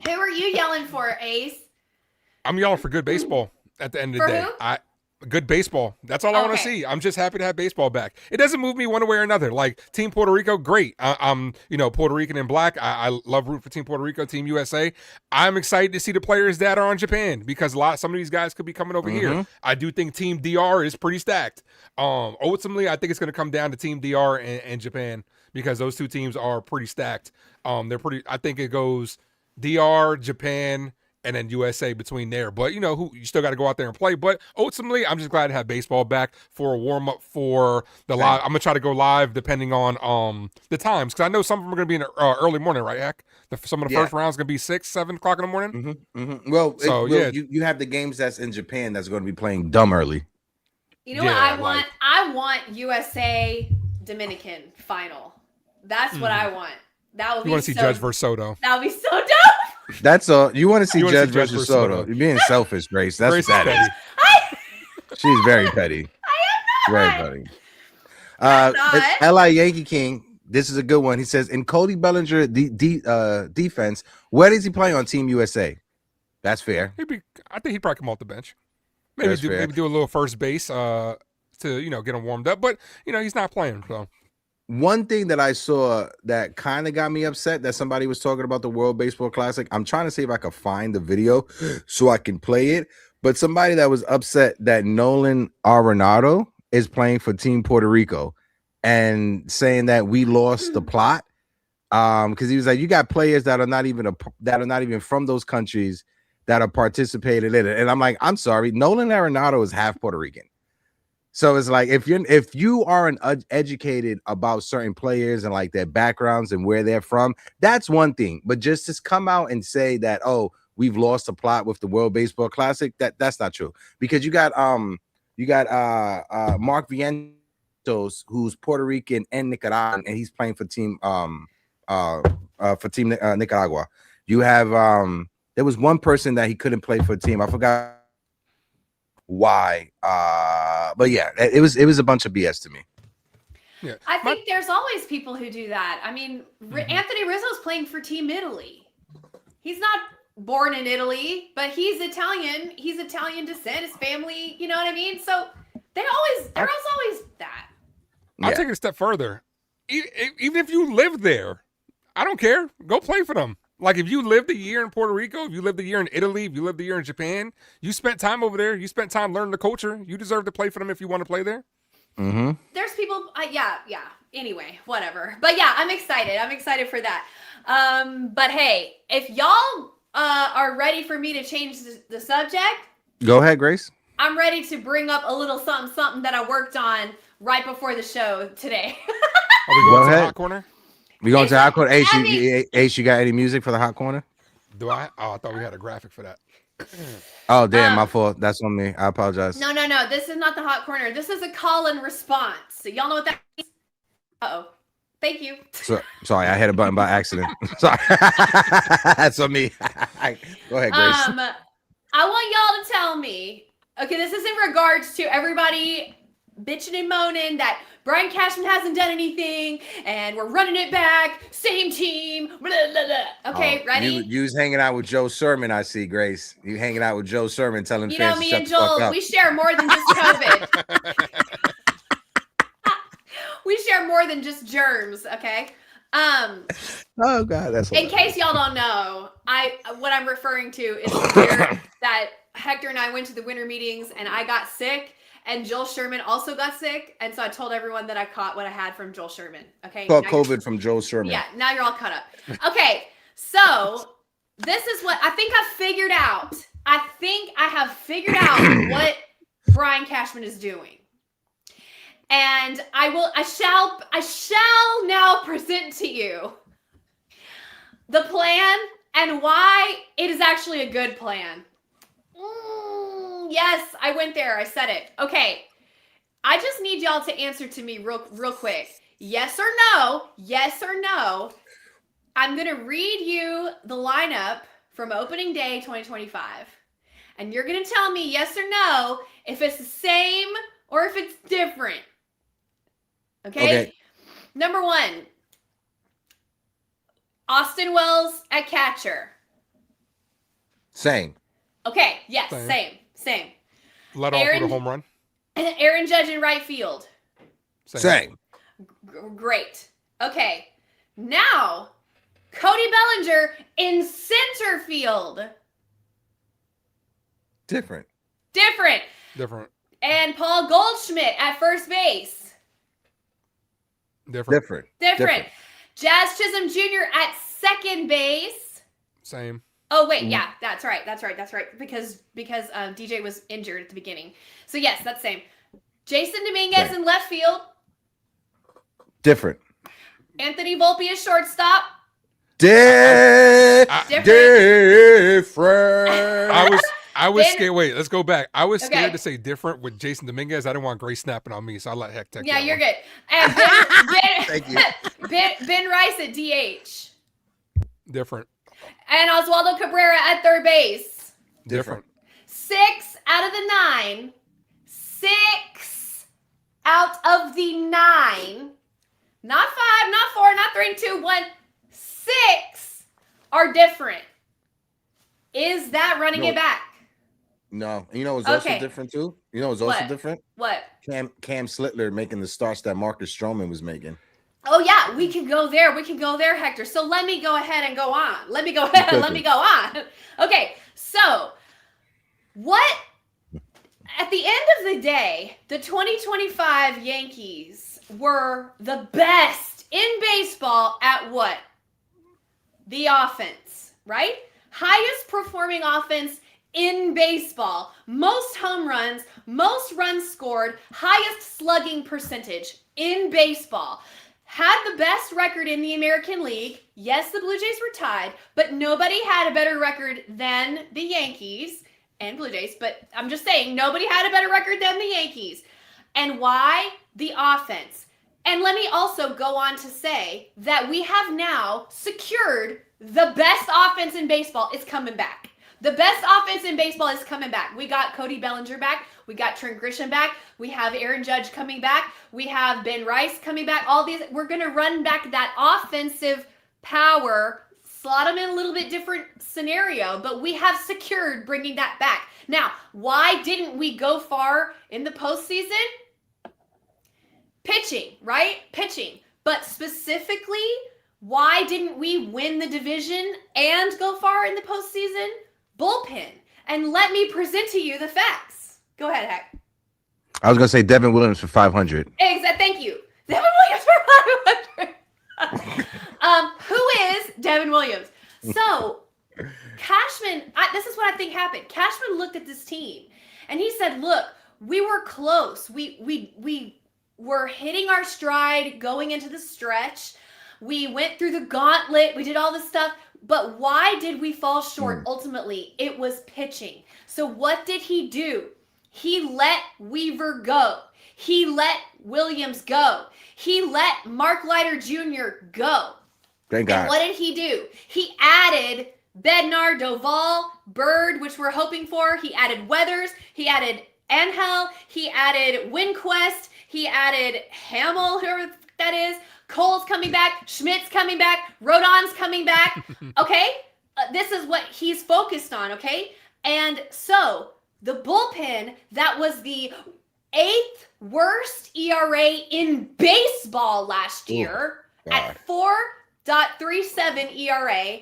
Who are you yelling for, Ace? I'm yelling for good baseball at the end of the For day. who? Good baseball. That's all I want to see. I'm just happy to have baseball back. It doesn't move me one way or another. Like Team Puerto Rico, great. I'm Puerto Rican and black. I love rooting for Team Puerto Rico, Team USA. I'm excited to see the players that are on Japan, because some of these guys could be coming over here. I do think Team DR is pretty stacked. Ultimately, I think it's going to come down to Team DR and Japan, because those two teams are pretty stacked. They're pretty. I think it goes DR, Japan, and then USA between there. But you still got to go out there and play. But ultimately, I'm just glad to have baseball back for a warm up for the live. I'm gonna try to go live depending on the times, because I know some of them are gonna be in the early morning, right? Heck, some of the first rounds gonna be 6, 7 o'clock in the morning. Well, you have the games that's in Japan that's going to be playing dumb early. You know what I want? I want USA Dominican final. That's what I want. That would be. You want to see Judge versus Soto? That would be so dope. That's all. You want to see Judge versus Soto. You're being selfish, Grace. That's Grace what that is. She's very petty. I am not. Very petty. LA Yankee King. This is a good one. He says, in Cody Bellinger defense, where does he play on Team USA? That's fair. I think he'd probably come off the bench. Maybe do a little first base to get him warmed up. But he's not playing. So one thing that I saw that kind of got me upset, that somebody was talking about the World Baseball Classic. I'm trying to see if I can find the video so I can play it. But somebody that was upset that Nolan Arenado is playing for Team Puerto Rico and saying that we lost the plot. Because he was like, you got players that are not even from those countries that are participated in it. And I'm like, I'm sorry, Nolan Arenado is half Puerto Rican. So it's like if you aren't educated about certain players and like their backgrounds and where they're from, that's one thing. But just to come out and say that, oh, we've lost the plot with the World Baseball Classic, that's not true. Because you got Mark Vientos, who's Puerto Rican and Nicaraguan, and he's playing for team Nicaragua. You have there was one person that he couldn't play for a team. I forgot why. But yeah, it was a bunch of BS to me. Yeah. I think there's always people who do that. I mean, Anthony Rizzo's playing for Team Italy. He's not born in Italy, but he's Italian. He's Italian descent. His family, you know what I mean? So there's always that. I'll take it a step further. Even if you live there, I don't care. Go play for them. Like if you lived a year in Puerto Rico, if you lived a year in Italy, if you lived a year in Japan, you spent time over there. You spent time learning the culture. You deserve to play for them if you want to play there. Mm-hmm. There's people, yeah. Anyway, whatever. But yeah, I'm excited. I'm excited for that. But hey, if y'all are ready for me to change the subject, go ahead, Grace. I'm ready to bring up a little something that I worked on right before the show today. Are we going to the hot corner? We going to the hot corner? Ace, you got any music for the hot corner? Do I? Oh, I thought we had a graphic for that. Oh, damn, my fault. That's on me. I apologize. No. This is not the hot corner. This is a call and response. So y'all know what that means? Uh-oh. Thank you. Sorry, I hit a button by accident. Sorry. That's on me. Go ahead, Grace. I want y'all to tell me, okay, this is in regards to everybody bitching and moaning that Brian Cashman hasn't done anything and we're running it back, same team, blah, blah, blah. Okay, ready? You was hanging out with Joe Sermon, I see, Grace. You hanging out with Joe Sermon telling fans me to and shut the fuck Joel, up. we share more than just COVID. We share more than just germs, okay? Oh God, that's in case y'all don't know, what I'm referring to is the year that Hector and I went to the winter meetings and I got sick and Joel Sherman also got sick. And so I told everyone that I caught what I had from Joel Sherman. Okay. Caught COVID from Joel Sherman. Yeah. Now you're all caught up. Okay. So this is what I think I've figured out. I think I have figured out what Brian Cashman is doing. And I shall now present to you the plan and why it is actually a good plan. Yes, I went there. I said it. Okay. I just need y'all to answer to me real quick. Yes or no? Yes or no? I'm going to read you the lineup from opening day 2025. And you're going to tell me yes or no if it's the same or if it's different. Okay? Number 1. Austin Wells at catcher. Same. Okay, yes, same. Let off with a home run. Aaron Judge in right field. Same. Great. Okay. Now, Cody Bellinger in center field. Different. And Paul Goldschmidt at first base. Different. Jazz Chisholm Jr. at second base. Same. Oh wait, yeah, that's right. Because DJ was injured at the beginning. So yes, that's same. Jason Dominguez in left field. Different. Anthony Volpe as shortstop. Different. I was scared. Wait, let's go back. I was scared to say different with Jason Dominguez. I didn't want Grace snapping on me, so I let Heck take Yeah, that you're one. good. And Thank you. Ben Rice at DH. Different. And Oswaldo Cabrera at third base. Different. 6 out of the 9. 6 out of the 9. Not 5, not 4, not 3, 2, 1. 6 are different. Is that running it back? No. You know what's also different too? You know what's also different? What? Cam Slitler making the starts that Marcus Stroman was making. Oh yeah, we can go there. Hector. So let me go ahead and go on. Let me go on. Okay, so what at the end of the day, the 2025 Yankees were the best in baseball at what? the offense, right? Highest performing offense in baseball. Most home runs, most runs scored, highest slugging percentage in baseball. Had the best record in the American League. Yes, the Blue Jays were tied, but nobody had a better record than the Yankees and Blue Jays. But I'm just saying, nobody had a better record than the Yankees. And why? The offense. And let me also go on to say that we have now secured the best offense in baseball is coming back. The best offense in baseball is coming back. We got Cody Bellinger back. We got Trent Grisham back. We have Aaron Judge coming back. We have Ben Rice coming back. All these, we're going to run back that offensive power, slot them in a little bit different scenario, but we have secured bringing that back. Now, why didn't we go far in the postseason? Pitching, right? Pitching. But specifically, why didn't we win the division and go far in the postseason? Bullpen. And let me present to you the facts. Go ahead, Heck. I was gonna say Devin Williams for 500. Exactly. Thank you. Devin Williams for 500. Who is Devin Williams? So, Cashman, this is what I think happened. Cashman looked at this team and he said, look, we were close. We were hitting our stride going into the stretch. We went through the gauntlet. We did all this stuff. But why did we fall short? Ultimately, it was pitching. So what did he do? He let Weaver go. He let Williams go. He let Mark Leiter Jr. go. Thank God. And what did he do? He added Bednar, Doval, Bird, which we're hoping for. He added Weathers. He added Angel. He added Winquest. He added Hamill, whoever that is. Cole's coming back. Schmidt's coming back. Rodon's coming back. Okay? This is what he's focused on, okay? And so the bullpen, that was the 8th worst ERA in baseball last year at 4.37 ERA.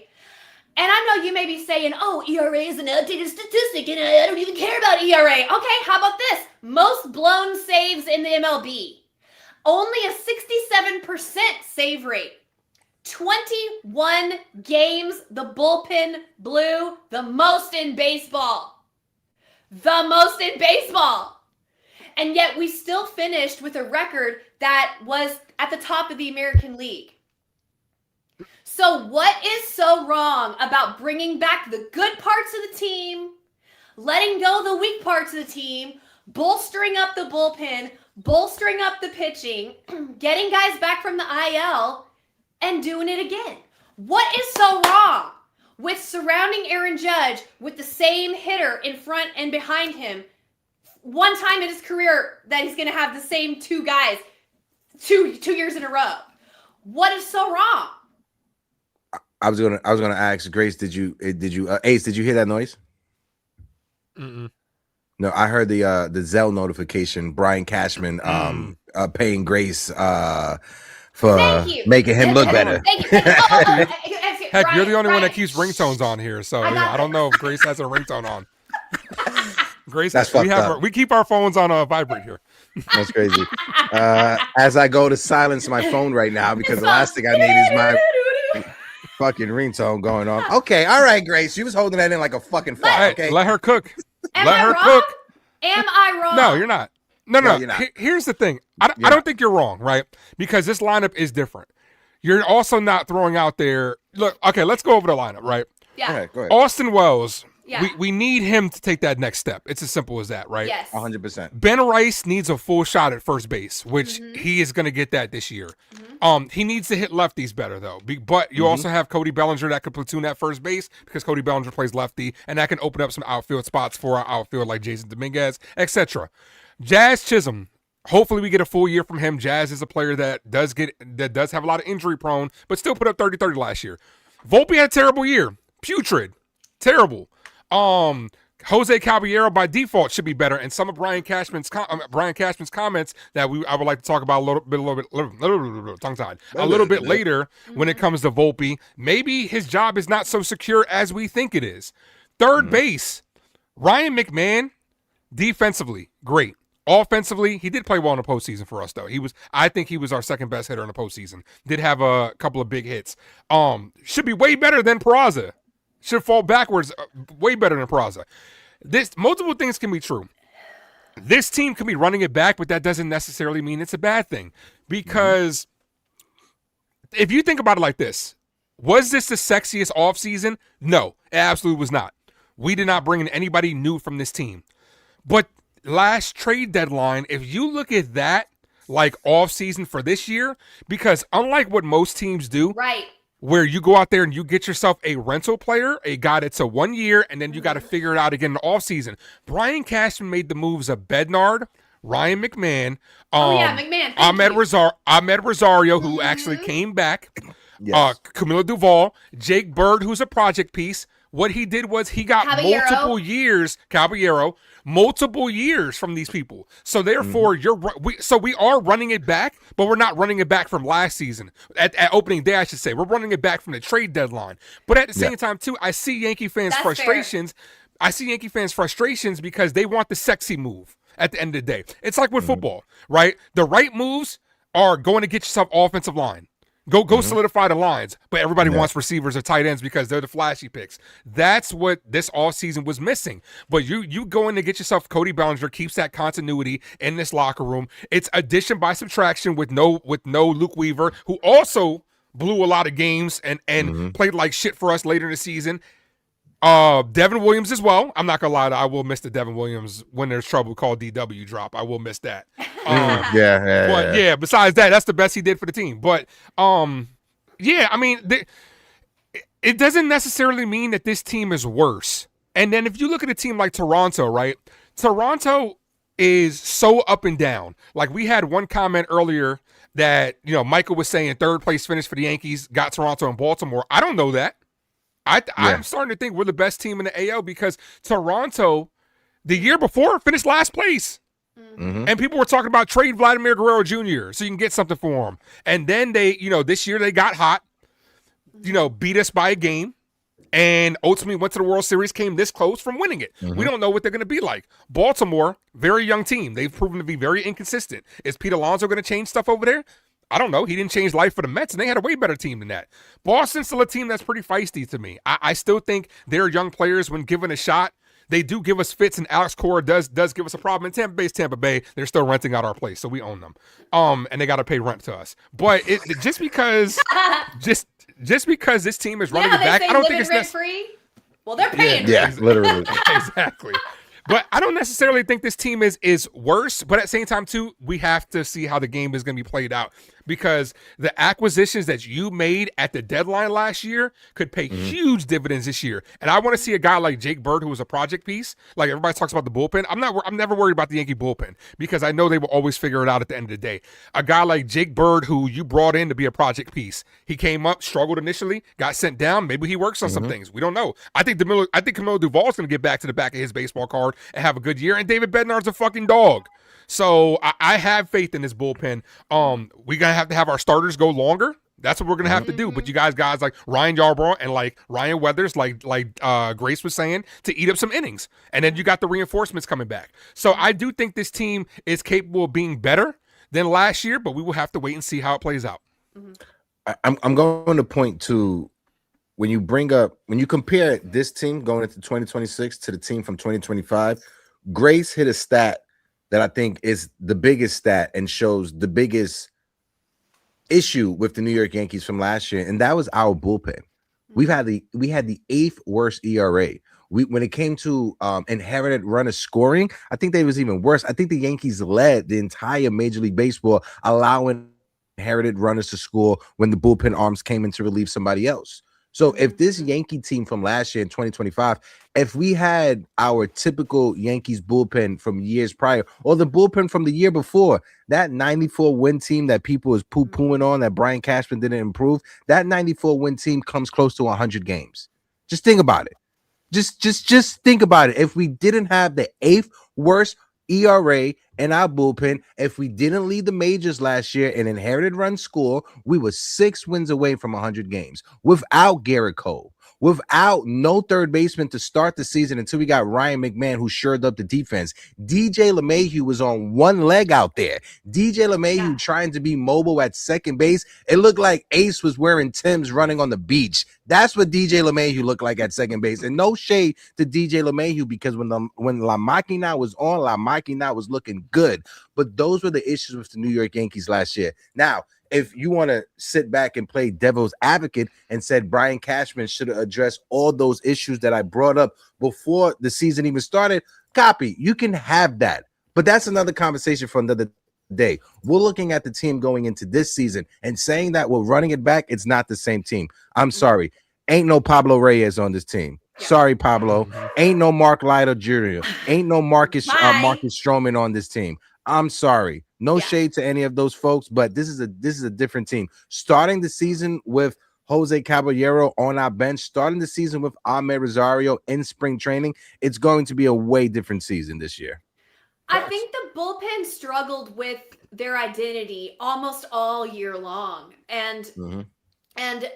And I know you may be saying, oh, ERA is an outdated statistic and I don't even care about ERA. Okay, how about this? Most blown saves in the MLB. Only a 67% save rate. 21 games the bullpen blew, the most in baseball. The most in baseball. And yet we still finished with a record that was at the top of the American League. So what is so wrong about bringing back the good parts of the team, letting go the weak parts of the team, bolstering up the bullpen, bolstering up the pitching, getting guys back from the IL, and doing it again? What is so wrong with surrounding Aaron Judge with the same hitter in front and behind him? One time in his career that he's going to have the same two guys two years in a row. What is so wrong? I was gonna ask Grace, did you Ace, did you hear that noise? Mm-mm. No, I heard the Zelle notification. Brian Cashman paying Grace for making him look better. Thank you. Heck, Brian, you're the only one that Brian, keeps ringtones on here, so I don't know if Grace has a ringtone on. Grace, That's fucked up. we keep our phones on vibrate here. That's crazy. As I go to silence my phone right now because the last thing I need is my fucking ringtone going on. Okay, all right, Grace. She was holding that in like a fucking fart. Okay, Let her cook. Am Let I her wrong? cook. Am I wrong? No, you're not. No. You're not. Here's the thing. I don't think you're wrong, right? Because this lineup is different. You're also not throwing out there. Look, okay, let's go over the lineup, right? Yeah. Okay, go ahead. Austin Wells. Yeah. We need him to take that next step. It's as simple as that, right? Yes. 100%. Ben Rice needs a full shot at first base, which he is going to get that this year. He needs to hit lefties better, though. But you also have Cody Bellinger that could platoon at first base because Cody Bellinger plays lefty, and that can open up some outfield spots for our outfield like Jason Dominguez, etc. Jazz Chisholm. Hopefully we get a full year from him. Jazz is a player that does have a lot of injury prone, but still put up 30-30 last year. Volpe had a terrible year. Putrid. Terrible. Jose Caballero by default should be better, and some of Brian Cashman's comments that I would like to talk about a little bit tongue-tied a little bit later when it comes to Volpe. Maybe his job is not so secure as we think it is. Third base, Ryan McMahon, defensively great. Offensively, he did play well in the postseason for us, though. I think he was our second best hitter in the postseason. Did have a couple of big hits. Should be way better than Peraza. Should fall backwards, way better than Peraza. Multiple things can be true. This team can be running it back, but that doesn't necessarily mean it's a bad thing. Because if you think about it like this, was this the sexiest offseason? No, it absolutely was not. We did not bring in anybody new from this team. But last trade deadline, if you look at that like offseason for this year, because unlike what most teams do, Right. where you go out there and you get yourself a rental player, a guy that's a 1 year, and then you got to figure it out again in the offseason. Brian Cashman made the moves of Bednard, Ryan McMahon, McMahon. Ahmed Rosario, who actually came back, Yes. Camilo Duvall, Jake Bird, who's a project piece. What he did was he got multiple years from these people. So therefore, we are running it back, but we're not running it back from last season at opening day, I should say. We're running it back from the trade deadline. But at the same time, too, I see Yankee fans' frustrations. I see Yankee fans' frustrations because they want the sexy move at the end of the day. It's like with football, right? The right moves are going to get yourself offensive line. Go solidify the lines, but everybody wants receivers or tight ends because they're the flashy picks. That's what this offseason was missing. But you go in to get yourself Cody Bellinger, keeps that continuity in this locker room. It's addition by subtraction with no Luke Weaver, who also blew a lot of games and played like shit for us later in the season. Devin Williams as well. I'm not gonna lie, I will miss the Devin Williams when there's trouble called DW drop. I will miss that. But besides that, that's the best he did for the team. But I mean, it doesn't necessarily mean that this team is worse. And then if you look at a team like Toronto, right? Toronto is so up and down. Like we had one comment earlier that Michael was saying third place finish for the Yankees got Toronto and Baltimore. I don't know that. I'm starting to think we're the best team in the AL because Toronto, the year before, finished last place. And people were talking about trade Vladimir Guerrero Jr. so you can get something for him. And then they, this year they got hot, beat us by a game, and ultimately went to the World Series, came this close from winning it. We don't know what they're going to be like. Baltimore, very young team. They've proven to be very inconsistent. Is Pete Alonso going to change stuff over there? I don't know. He didn't change life for the Mets, and they had a way better team than that. Boston's still a team that's pretty feisty to me. I still think their young players, when given a shot, they do give us fits, and Alex Cora does give us a problem. In Tampa Bay, they're still renting out our place, so we own them. And they got to pay rent to us. But just because this team is running it back, I don't think it's rent-free. Well, they're paying. Yeah, literally. Exactly. But I don't necessarily think this team is worse. But at the same time, too, we have to see how the game is going to be played out. Because the acquisitions that you made at the deadline last year could pay huge dividends this year. And I want to see a guy like Jake Bird, who was a project piece. Like everybody talks about the bullpen. I'm never worried about the Yankee bullpen because I know they will always figure it out at the end of the day. A guy like Jake Bird, who you brought in to be a project piece. He came up, struggled initially, got sent down. Maybe he works on some things. We don't know. I think Camilo Duvall is going to get back to the back of his baseball card and have a good year. And David Bednar's a fucking dog. So I have faith in this bullpen. We're going to have our starters go longer. That's what we're going to have to do. But you guys like Ryan Yarbrough and like Ryan Weathers, like Grace was saying, to eat up some innings. And then you got the reinforcements coming back. So I do think this team is capable of being better than last year, but we will have to wait and see how it plays out. I'm going to point to when you compare this team going into 2026 to the team from 2025, Grace hit a stat that I think is the biggest stat and shows the biggest issue with the New York Yankees from last year, and that was our bullpen. We had the 8th worst ERA. When it came to inherited runner scoring, I think they was even worse. I think the Yankees led the entire Major League Baseball, allowing inherited runners to score when the bullpen arms came in to relieve somebody else. So if this Yankee team from last year in 2025, if we had our typical Yankees bullpen from years prior, or the bullpen from the year before, that 94 win team that people was poo-pooing on, that Brian Cashman didn't improve, that 94 win team comes close to 100 games. Just think about it. Just think about it. If we didn't have the 8th worst ERA in our bullpen, if we didn't lead the majors last year in inherited run score, we were 6 wins away from 100 games without Garrett Cole, Without no third baseman to start the season until we got Ryan McMahon, who shored up the defense, DJ LeMahieu was on one leg out there. DJ LeMahieu trying to be mobile at second base. It looked like Ace was wearing Tim's running on the beach. That's what DJ LeMahieu looked like at second base. And no shade to DJ LeMahieu, because when La Máquina was on, La Máquina was looking good. But those were the issues with the New York Yankees last year. Now, if you want to sit back and play devil's advocate and said Brian Cashman should have addressed all those issues that I brought up before the season even started, copy. You can have that. But that's another conversation for another day. We're looking at the team going into this season and saying that we're running it back. It's not the same team. I'm sorry. Ain't no Pablo Reyes on this team. Sorry, Pablo. Ain't no Mark Leiter Jr. Ain't no Marcus Stroman on this team. I'm sorry. No shade to any of those folks, but this is a different team. Starting the season with Jose Caballero on our bench, starting the season with Ahmed Rosario in spring training, it's going to be a way different season this year. I think the bullpen struggled with their identity almost all year long, and that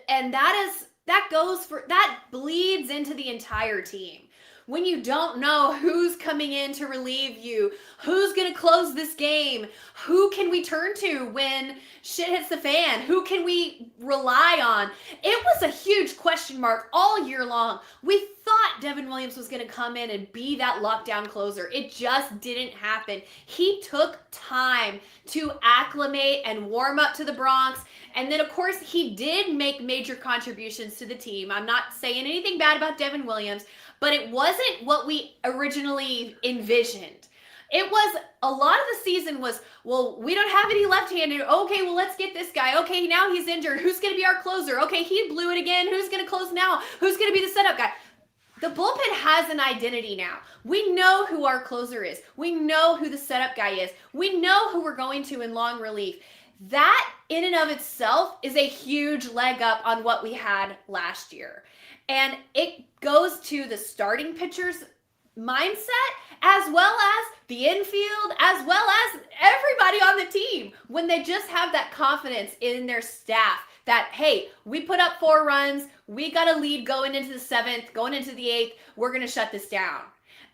bleeds into the entire team. When you don't know who's coming in to relieve you, who's going to close this game, who can we turn to when shit hits the fan, who can we rely on? It was a huge question mark all year long. We thought Devin Williams was going to come in and be that lockdown closer. It just didn't happen. He took time to acclimate and warm up to the Bronx. And then, of course, he did make major contributions to the team. I'm not saying anything bad about Devin Williams, but it wasn't what we originally envisioned. It was, a lot of the season was, well, we don't have any left-handed. Okay, well, let's get this guy. Okay, now he's injured. Who's going to be our closer? Okay, he blew it again. Who's going to close now? Who's going to be the setup guy? The bullpen has an identity now. We know who our closer is. We know who the setup guy is. We know who we're going to in long relief. That, in and of itself, is a huge leg up on what we had last year. And it goes to the starting pitcher's mindset, as well as the infield, as well as everybody on the team, when they just have that confidence in their staff that, hey, we put up 4 runs, we got a lead going into the 7th, going into the 8th, we're going to shut this down.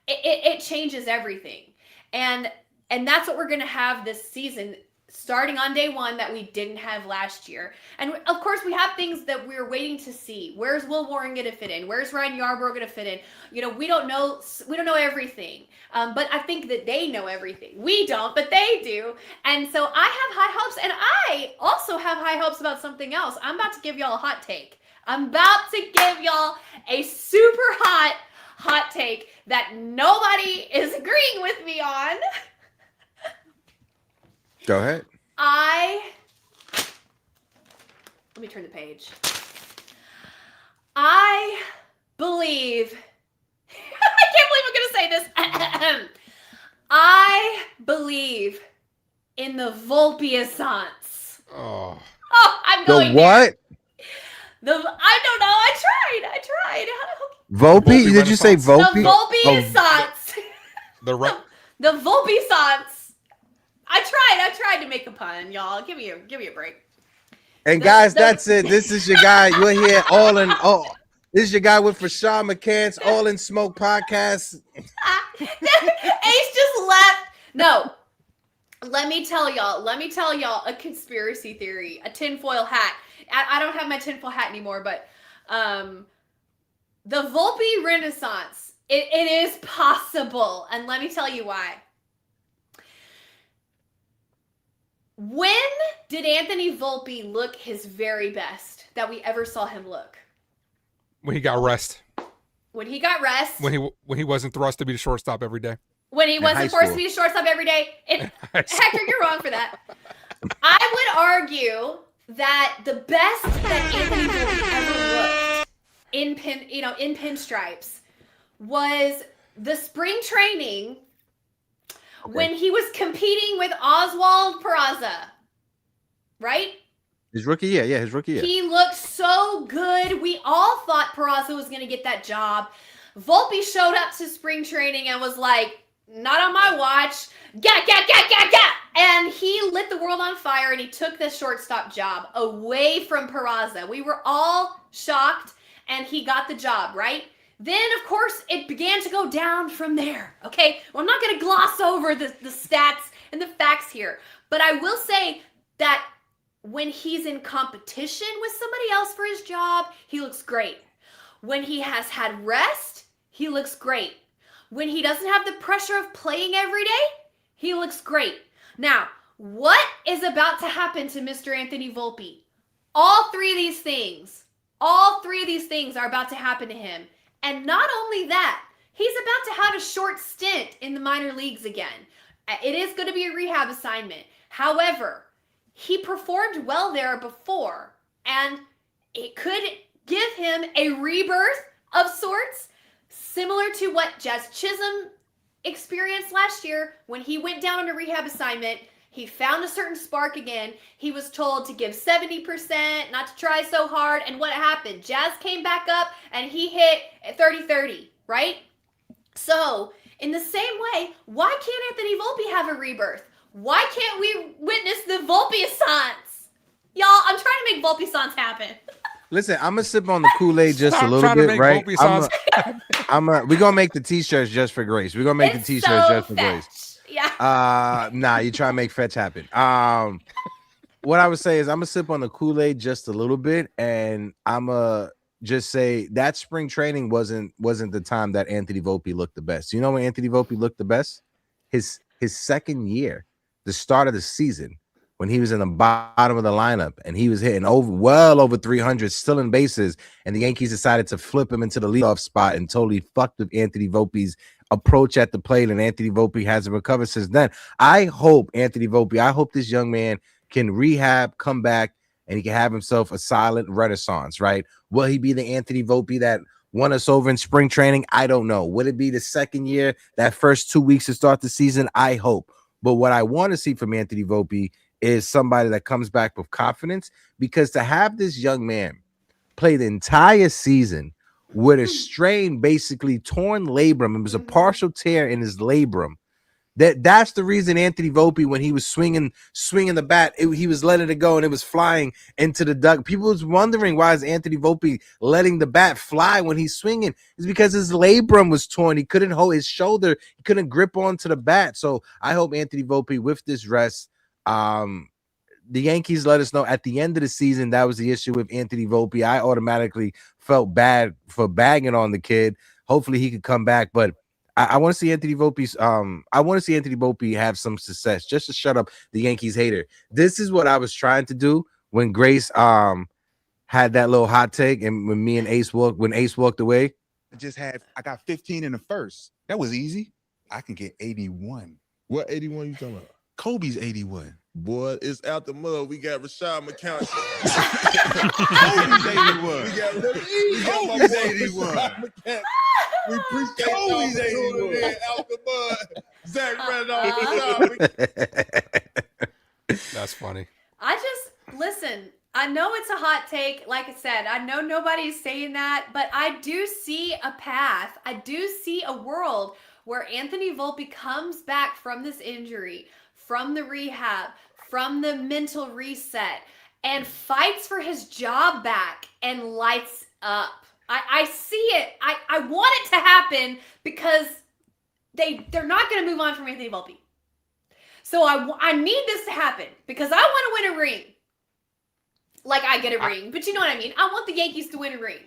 It changes everything. And that's what we're going to have this season, starting on day 1, that we didn't have last year. And of course, we have things that we're waiting to see. Where's Will Warren going to fit in? Where's Ryan Yarbrough going to fit in? You know, we don't know everything. But I think that they know everything. We don't, but they do. And so I have high hopes, and I also have high hopes about something else. I'm about to give y'all a hot take. I'm about to give y'all a super hot take that nobody is agreeing with me on. Go ahead. Let me turn the page. I believe, I can't believe I'm going to say this. I believe in the Volpe-assance. Oh, I'm going The what? there. I don't know. I tried. Volpe? Did you say Volpe? The Volpe-assance. The The Volpe-assance. I tried to make a pun, y'all. Give me a break. And guys, that's it. This is your guy. You're here this is your guy with Rashawn McCann's All in Smoke podcast. Ace just left. No. Let me tell y'all a conspiracy theory, a tinfoil hat. I don't have my tinfoil hat anymore, but the Volpe Renaissance, it is possible. And let me tell you why. When did Anthony Volpe look his very best that we ever saw him look? when he got rest. When he got rest. When he wasn't thrust to be the shortstop every day. When he wasn't forced to be the shortstop every day. Hector, you're wrong for that. I would argue that the best that Anthony Boone ever looked in pinstripes was the spring training when he was competing with Oswald Peraza. Right? His rookie year. Yeah, his rookie year. He looked so good. We all thought Peraza was going to get that job. Volpe showed up to spring training and was like, not on my watch. Gah. And he lit the world on fire, and he took the shortstop job away from Peraza. We were all shocked and he got the job, right? Then, of course, it began to go down from there, okay? Well, I'm not going to gloss over the stats and the facts here, but I will say that when he's in competition with somebody else for his job, he looks great. When he has had rest, he looks great. When he doesn't have the pressure of playing every day, he looks great. Now, what is about to happen to Mr. Anthony Volpe? All three of these things are about to happen to him. And not only that, he's about to have a short stint in the minor leagues again. It is going to be a rehab assignment. However, he performed well there before, and it could give him a rebirth of sorts, similar to what Jazz Chisholm experienced last year when he went down on a rehab assignment. He found a certain spark again. He was told to give 70%, not to try so hard. And what happened? Jazz came back up and he hit 30-30, right? So, in the same way, why can't Anthony Volpe have a rebirth? Why can't we witness the Volpe-assance? Y'all, I'm trying to make Volpe-assance happen. Listen, I'm gonna sip on the Kool-Aid just Stop a little trying to bit, make right? Volpe-assance. We're gonna make the t-shirts just for Grace. We're gonna make the It's t-shirts so just for Grace. fetch. Yeah. Nah, you try to make fetch happen. What I would say is I'm gonna sip on the Kool-Aid just a little bit, and I'm gonna just say that spring training wasn't the time that Anthony Volpe looked the best. You know when Anthony Volpe looked the best? His second year, the start of the season, when he was in the bottom of the lineup and he was hitting well over 300, still in bases, and the Yankees decided to flip him into the leadoff spot and totally fucked with Anthony Volpe's approach at the plate, and Anthony Volpe hasn't recovered since then. I hope this young man can rehab, come back, and he can have himself a silent renaissance, right? Will he be the Anthony Volpe that won us over in spring training? I don't know. Would it be the second year, that first 2 weeks to start the season? I hope. But what I want to see from Anthony Volpe is somebody that comes back with confidence, because to have this young man play the entire season with a strain, basically torn labrum, it was a partial tear in his labrum. That's the reason Anthony Volpe, when he was swinging the bat, he was letting it go and it was flying into the duck. People was wondering, why is Anthony Volpe letting the bat fly when he's swinging? It's because his labrum was torn. He couldn't hold his shoulder. He couldn't grip onto the bat. So I hope Anthony Volpe, with this rest, the Yankees let us know at the end of the season that was the issue with Anthony Volpe. I automatically felt bad for bagging on the kid. Hopefully he could come back, but I want to see Anthony Volpe's. I want to see Anthony Volpe have some success, just to shut up the Yankees hater. This is what I was trying to do when Grace had that little hot take, and when me and Ace walked away. I got 15 in the first. That was easy. I can get 81. What 81 you talking about? Kobe's 81. Boy, it's out the mud. We got Rashad McCown. Kobe's 81. We got my boy 81. We appreciate Kobe's 81. Out the mud. Zach Randolph. That's funny. Listen, I know it's a hot take. Like I said, I know nobody's saying that, but I do see a path. I do see a world where Anthony Volpe comes back from this injury, from the rehab, from the mental reset, and fights for his job back and lights up. I see it. I want it to happen, because they're not going to move on from Anthony Volpe. So I need this to happen, because I want to win a ring. Like I get a ring, but you know what I mean? I want the Yankees to win a ring.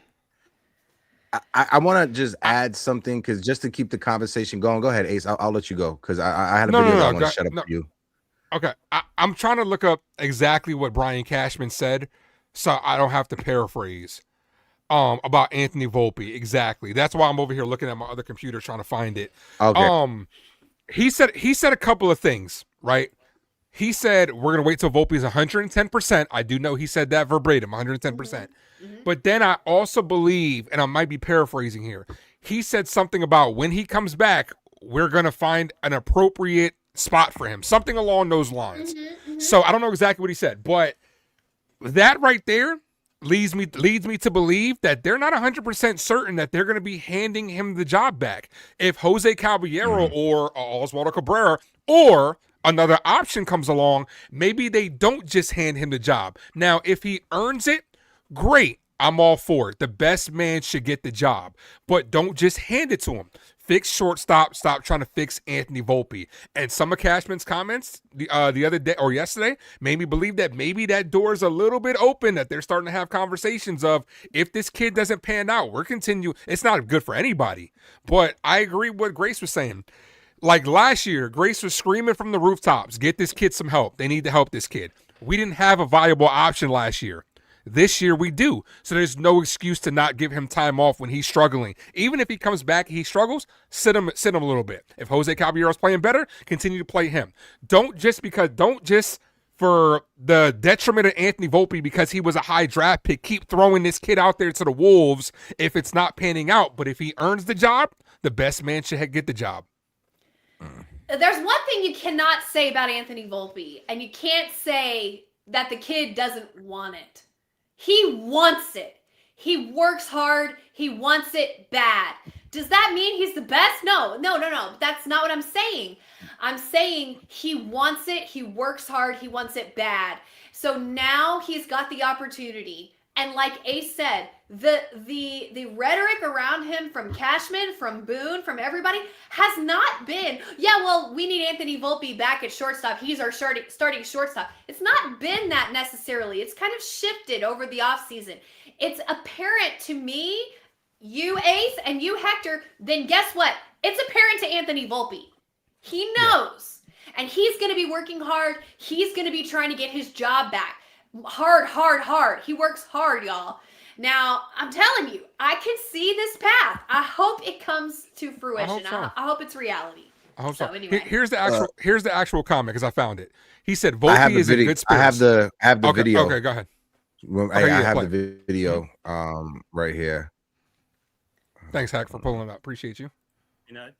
I want to just add something, because just to keep the conversation going. Go ahead, Ace. I'll let you go, because I had a video that I want to shut up for you. Okay, I'm trying to look up exactly what Brian Cashman said, so I don't have to paraphrase about Anthony Volpe. Exactly. That's why I'm over here looking at my other computer trying to find it. Okay. He said a couple of things, right? He said we're gonna wait till Volpe's 110%. I do know he said that verbatim, 110%. Mm-hmm. But then I also believe, and I might be paraphrasing here, he said something about when he comes back, we're gonna find an appropriate spot for him, something along those lines. Mm-hmm. So I don't know exactly what he said, but that right there leads me to believe that they're not 100% certain that they're going to be handing him the job back. If Jose Caballero or Oswaldo Cabrera or another option comes along, maybe they don't just hand him the job. Now, if he earns it, great. I'm all for it. The best man should get the job, but don't just hand it to him. Fix shortstop. Stop trying to fix Anthony Volpe. And some of Cashman's comments the other day or yesterday made me believe that maybe that door is a little bit open, that they're starting to have conversations of, if this kid doesn't pan out, we're continue. It's not good for anybody. But I agree with what Grace was saying. Like last year, Grace was screaming from the rooftops, get this kid some help. They need to help this kid. We didn't have a viable option last year. This year we do. So there's no excuse to not give him time off when he's struggling. Even if he comes back and he struggles, sit him a little bit. If Jose Caballero's playing better, continue to play him. Don't just for the detriment of Anthony Volpe because he was a high draft pick, keep throwing this kid out there to the Wolves if it's not panning out. But if he earns the job, the best man should get the job. There's one thing you cannot say about Anthony Volpe, and you can't say that the kid doesn't want it. He wants it. He works hard. He wants it bad. Does that mean he's the best? No. That's not what I'm saying. I'm saying he wants it. He works hard. He wants it bad. So now he's got the opportunity. And like Ace said, the rhetoric around him from Cashman, from Boone, from everybody has not been, yeah, well, we need Anthony Volpe back at shortstop. He's our starting shortstop. It's not been that necessarily. It's kind of shifted over the offseason. It's apparent to me, you Ace and you Hector, then guess what? It's apparent to Anthony Volpe. He knows. Yeah. And he's going to be working hard. He's going to be trying to get his job back. Hard. He works hard, y'all. Now, I'm telling you, I can see this path. I hope it comes to fruition. I hope it's reality. I hope so. Anyway. Here's the actual comment because I found it. He said Volpe is in good spirits. I have the video. Okay, go ahead. I have the video right here. Thanks, Hack, for pulling it up. Appreciate you.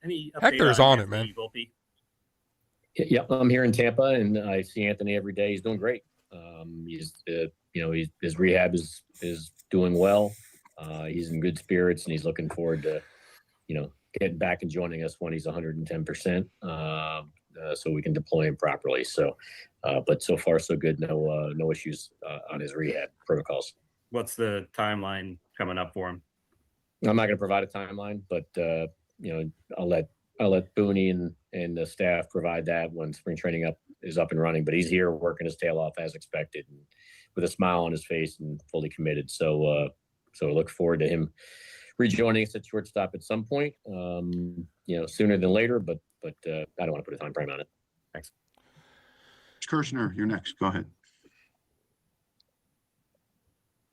Any Hector's on it, man. Volpe? Yeah, I'm here in Tampa, and I see Anthony every day. He's doing great. His rehab is doing well. He's in good spirits, and he's looking forward to, getting back and joining us when he's 110%, so we can deploy him properly. So, but so far so good. No issues on his rehab protocols. What's the timeline coming up for him? I'm not going to provide a timeline, but I'll let Boone and the staff provide that when spring training is up and running. But he's here working his tail off as expected, and with a smile on his face and fully committed. So I look forward to him rejoining us at shortstop at some point. Sooner than later. But I don't want to put a time frame on it. Thanks. Kirshner, you're next. Go ahead.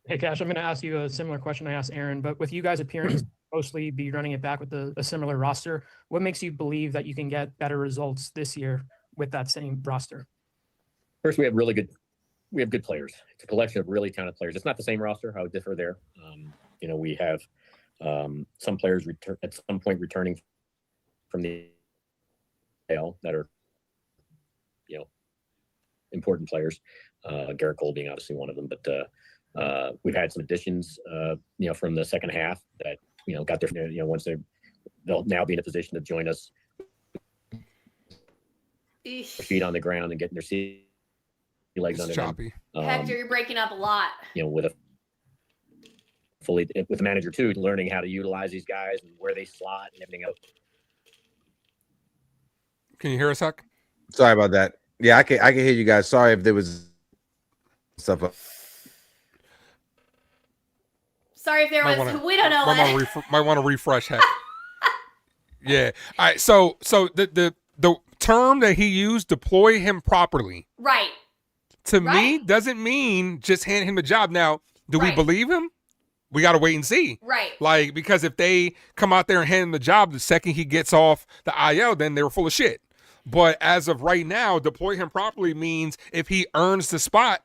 Hey, Cash, I'm going to ask you a similar question I asked Aaron, but with you guys appearing to mostly be running it back with a similar roster, what makes you believe that you can get better results this year with that same roster? First, we have good players. It's a collection of really talented players. It's not the same roster. I would differ there. We have some players at some point returning from the AL that are, important players. Garrett Cole being obviously one of them, but we've had some additions, from the second half that, got their, once they'll now be in a position to join us, feet on the ground and getting their sea legs under choppy. them. Hector, you're breaking up a lot. With the manager too, learning how to utilize these guys and where they slot and everything else. Can you hear us, Huck? Sorry about that. Yeah, I can hear you guys. Sorry if there was stuff up. Sorry if there was. We don't know. Might want to refresh, Heck. Yeah. All right. So the term that he used, deploy him properly. Right. To me, doesn't mean just hand him the job. Now, do we believe him? We got to wait and see. Right. Because if they come out there and hand him the job the second he gets off the IL, then they were full of shit. But as of right now, deploy him properly means if he earns the spot,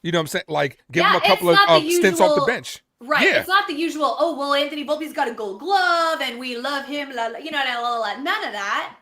you know what I'm saying? Like, give him a couple of stints off the bench. Right. Yeah. It's not the usual, oh, well, Anthony Volpe's got a gold glove and we love him. None of that.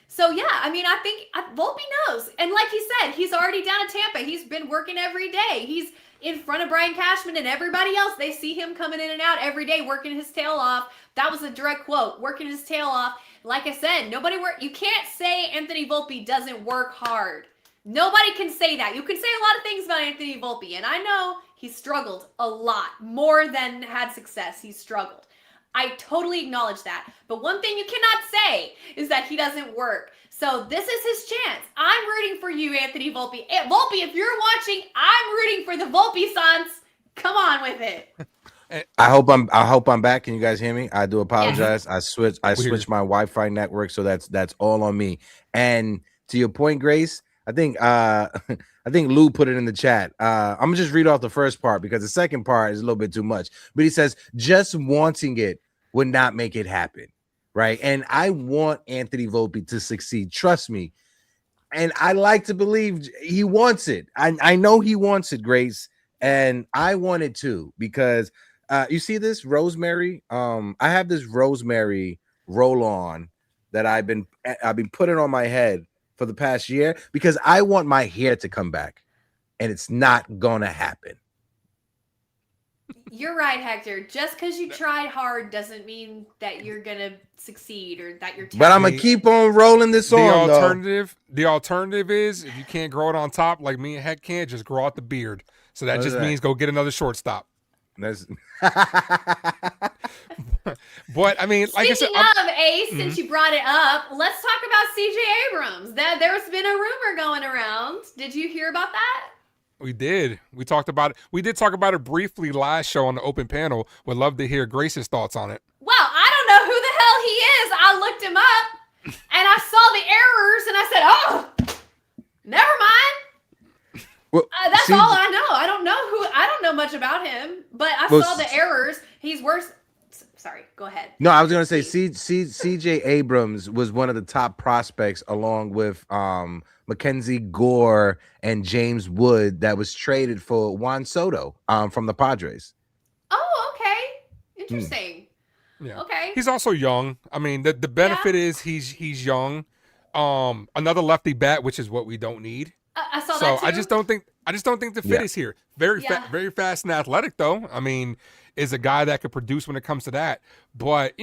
So, yeah, I mean, I think Volpe knows. And like he said, he's already down in Tampa. He's been working every day. He's in front of Brian Cashman and everybody else. They see him coming in and out every day, working his tail off. That was a direct quote, working his tail off. Like I said, you can't say Anthony Volpe doesn't work hard. Nobody can say that. You can say a lot of things about Anthony Volpe, and I know He struggled a lot, more than had success. He struggled. I totally acknowledge that. But one thing you cannot say is that he doesn't work. So this is his chance. I'm rooting for you, Anthony Volpe. Volpe, if you're watching, I'm rooting for the Volpe sons. Come on with it. I hope I'm back. Can you guys hear me? I do apologize. I switched my Wi-Fi network, so that's all on me. And to your point, Grace, I think Lou put it in the chat. I'm gonna just read off the first part because the second part is a little bit too much. But he says just wanting it would not make it happen, right? And I want Anthony Volpe to succeed. Trust me. And I like to believe he wants it. I know he wants it, Grace, and I want it too because you see this rosemary. I have this rosemary roll-on that I've been putting on my head for the past year because I want my hair to come back, and it's not gonna happen. You're right, Hector. Just because you tried hard doesn't mean that you're gonna succeed or that you're. But I'm gonna keep on rolling this on. The alternative is if you can't grow it on top like me and Heck can't, just grow out the beard. So that just means go get another shortstop. That's but I mean, like Speaking I said, of Ace, since you brought it up, let's talk about CJ Abrams. There's been a rumor going around. Did you hear about that? We did. We talked about it. We did talk about it briefly last show on the open panel. Would love to hear Grace's thoughts on it. Well, I don't know who the hell he is. I looked him up and I saw the errors and I said, oh, never mind. Well, that's all I know. I don't know much about him, but I saw the errors. He's worse. Sorry, go ahead. No, I was gonna say CJ Abrams was one of the top prospects along with Mackenzie Gore and James Wood that was traded for Juan Soto from the Padres. Oh, okay. Interesting. Yeah. Okay. He's also young. I mean, the benefit is he's young. Another lefty bat, which is what we don't need. I saw so that too. I just don't think the fit is here. Very fast and athletic though. I mean, is a guy that could produce when it comes to that. But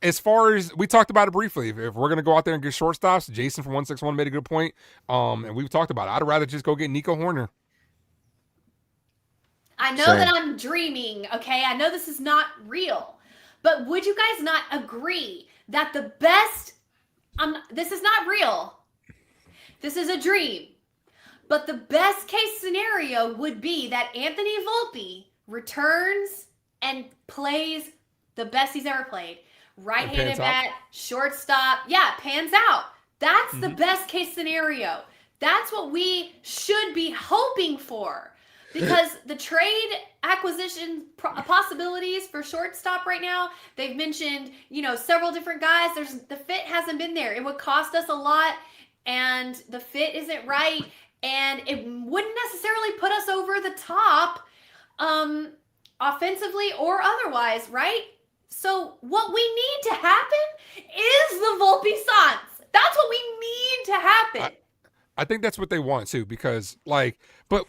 as far as we talked about it briefly, if we're gonna go out there and get shortstops, Jason from 161 made a good point. And we've talked about it. I'd rather just go get Nico Horner. I know that I'm dreaming. Okay, I know this is not real, but would you guys not agree that the best? This is not real. This is a dream. But the best case scenario would be that Anthony Volpe returns and plays the best he's ever played. Right-handed bat, shortstop. Yeah, pans out. That's the best case scenario. That's what we should be hoping for. Because the trade acquisition possibilities for shortstop right now, they've mentioned, several different guys. The fit hasn't been there. It would cost us a lot, and the fit isn't right, and it wouldn't necessarily put us over the top offensively or otherwise, right? So what we need to happen is the Volpe Sons. That's what we need to happen. I think that's what they want too, because but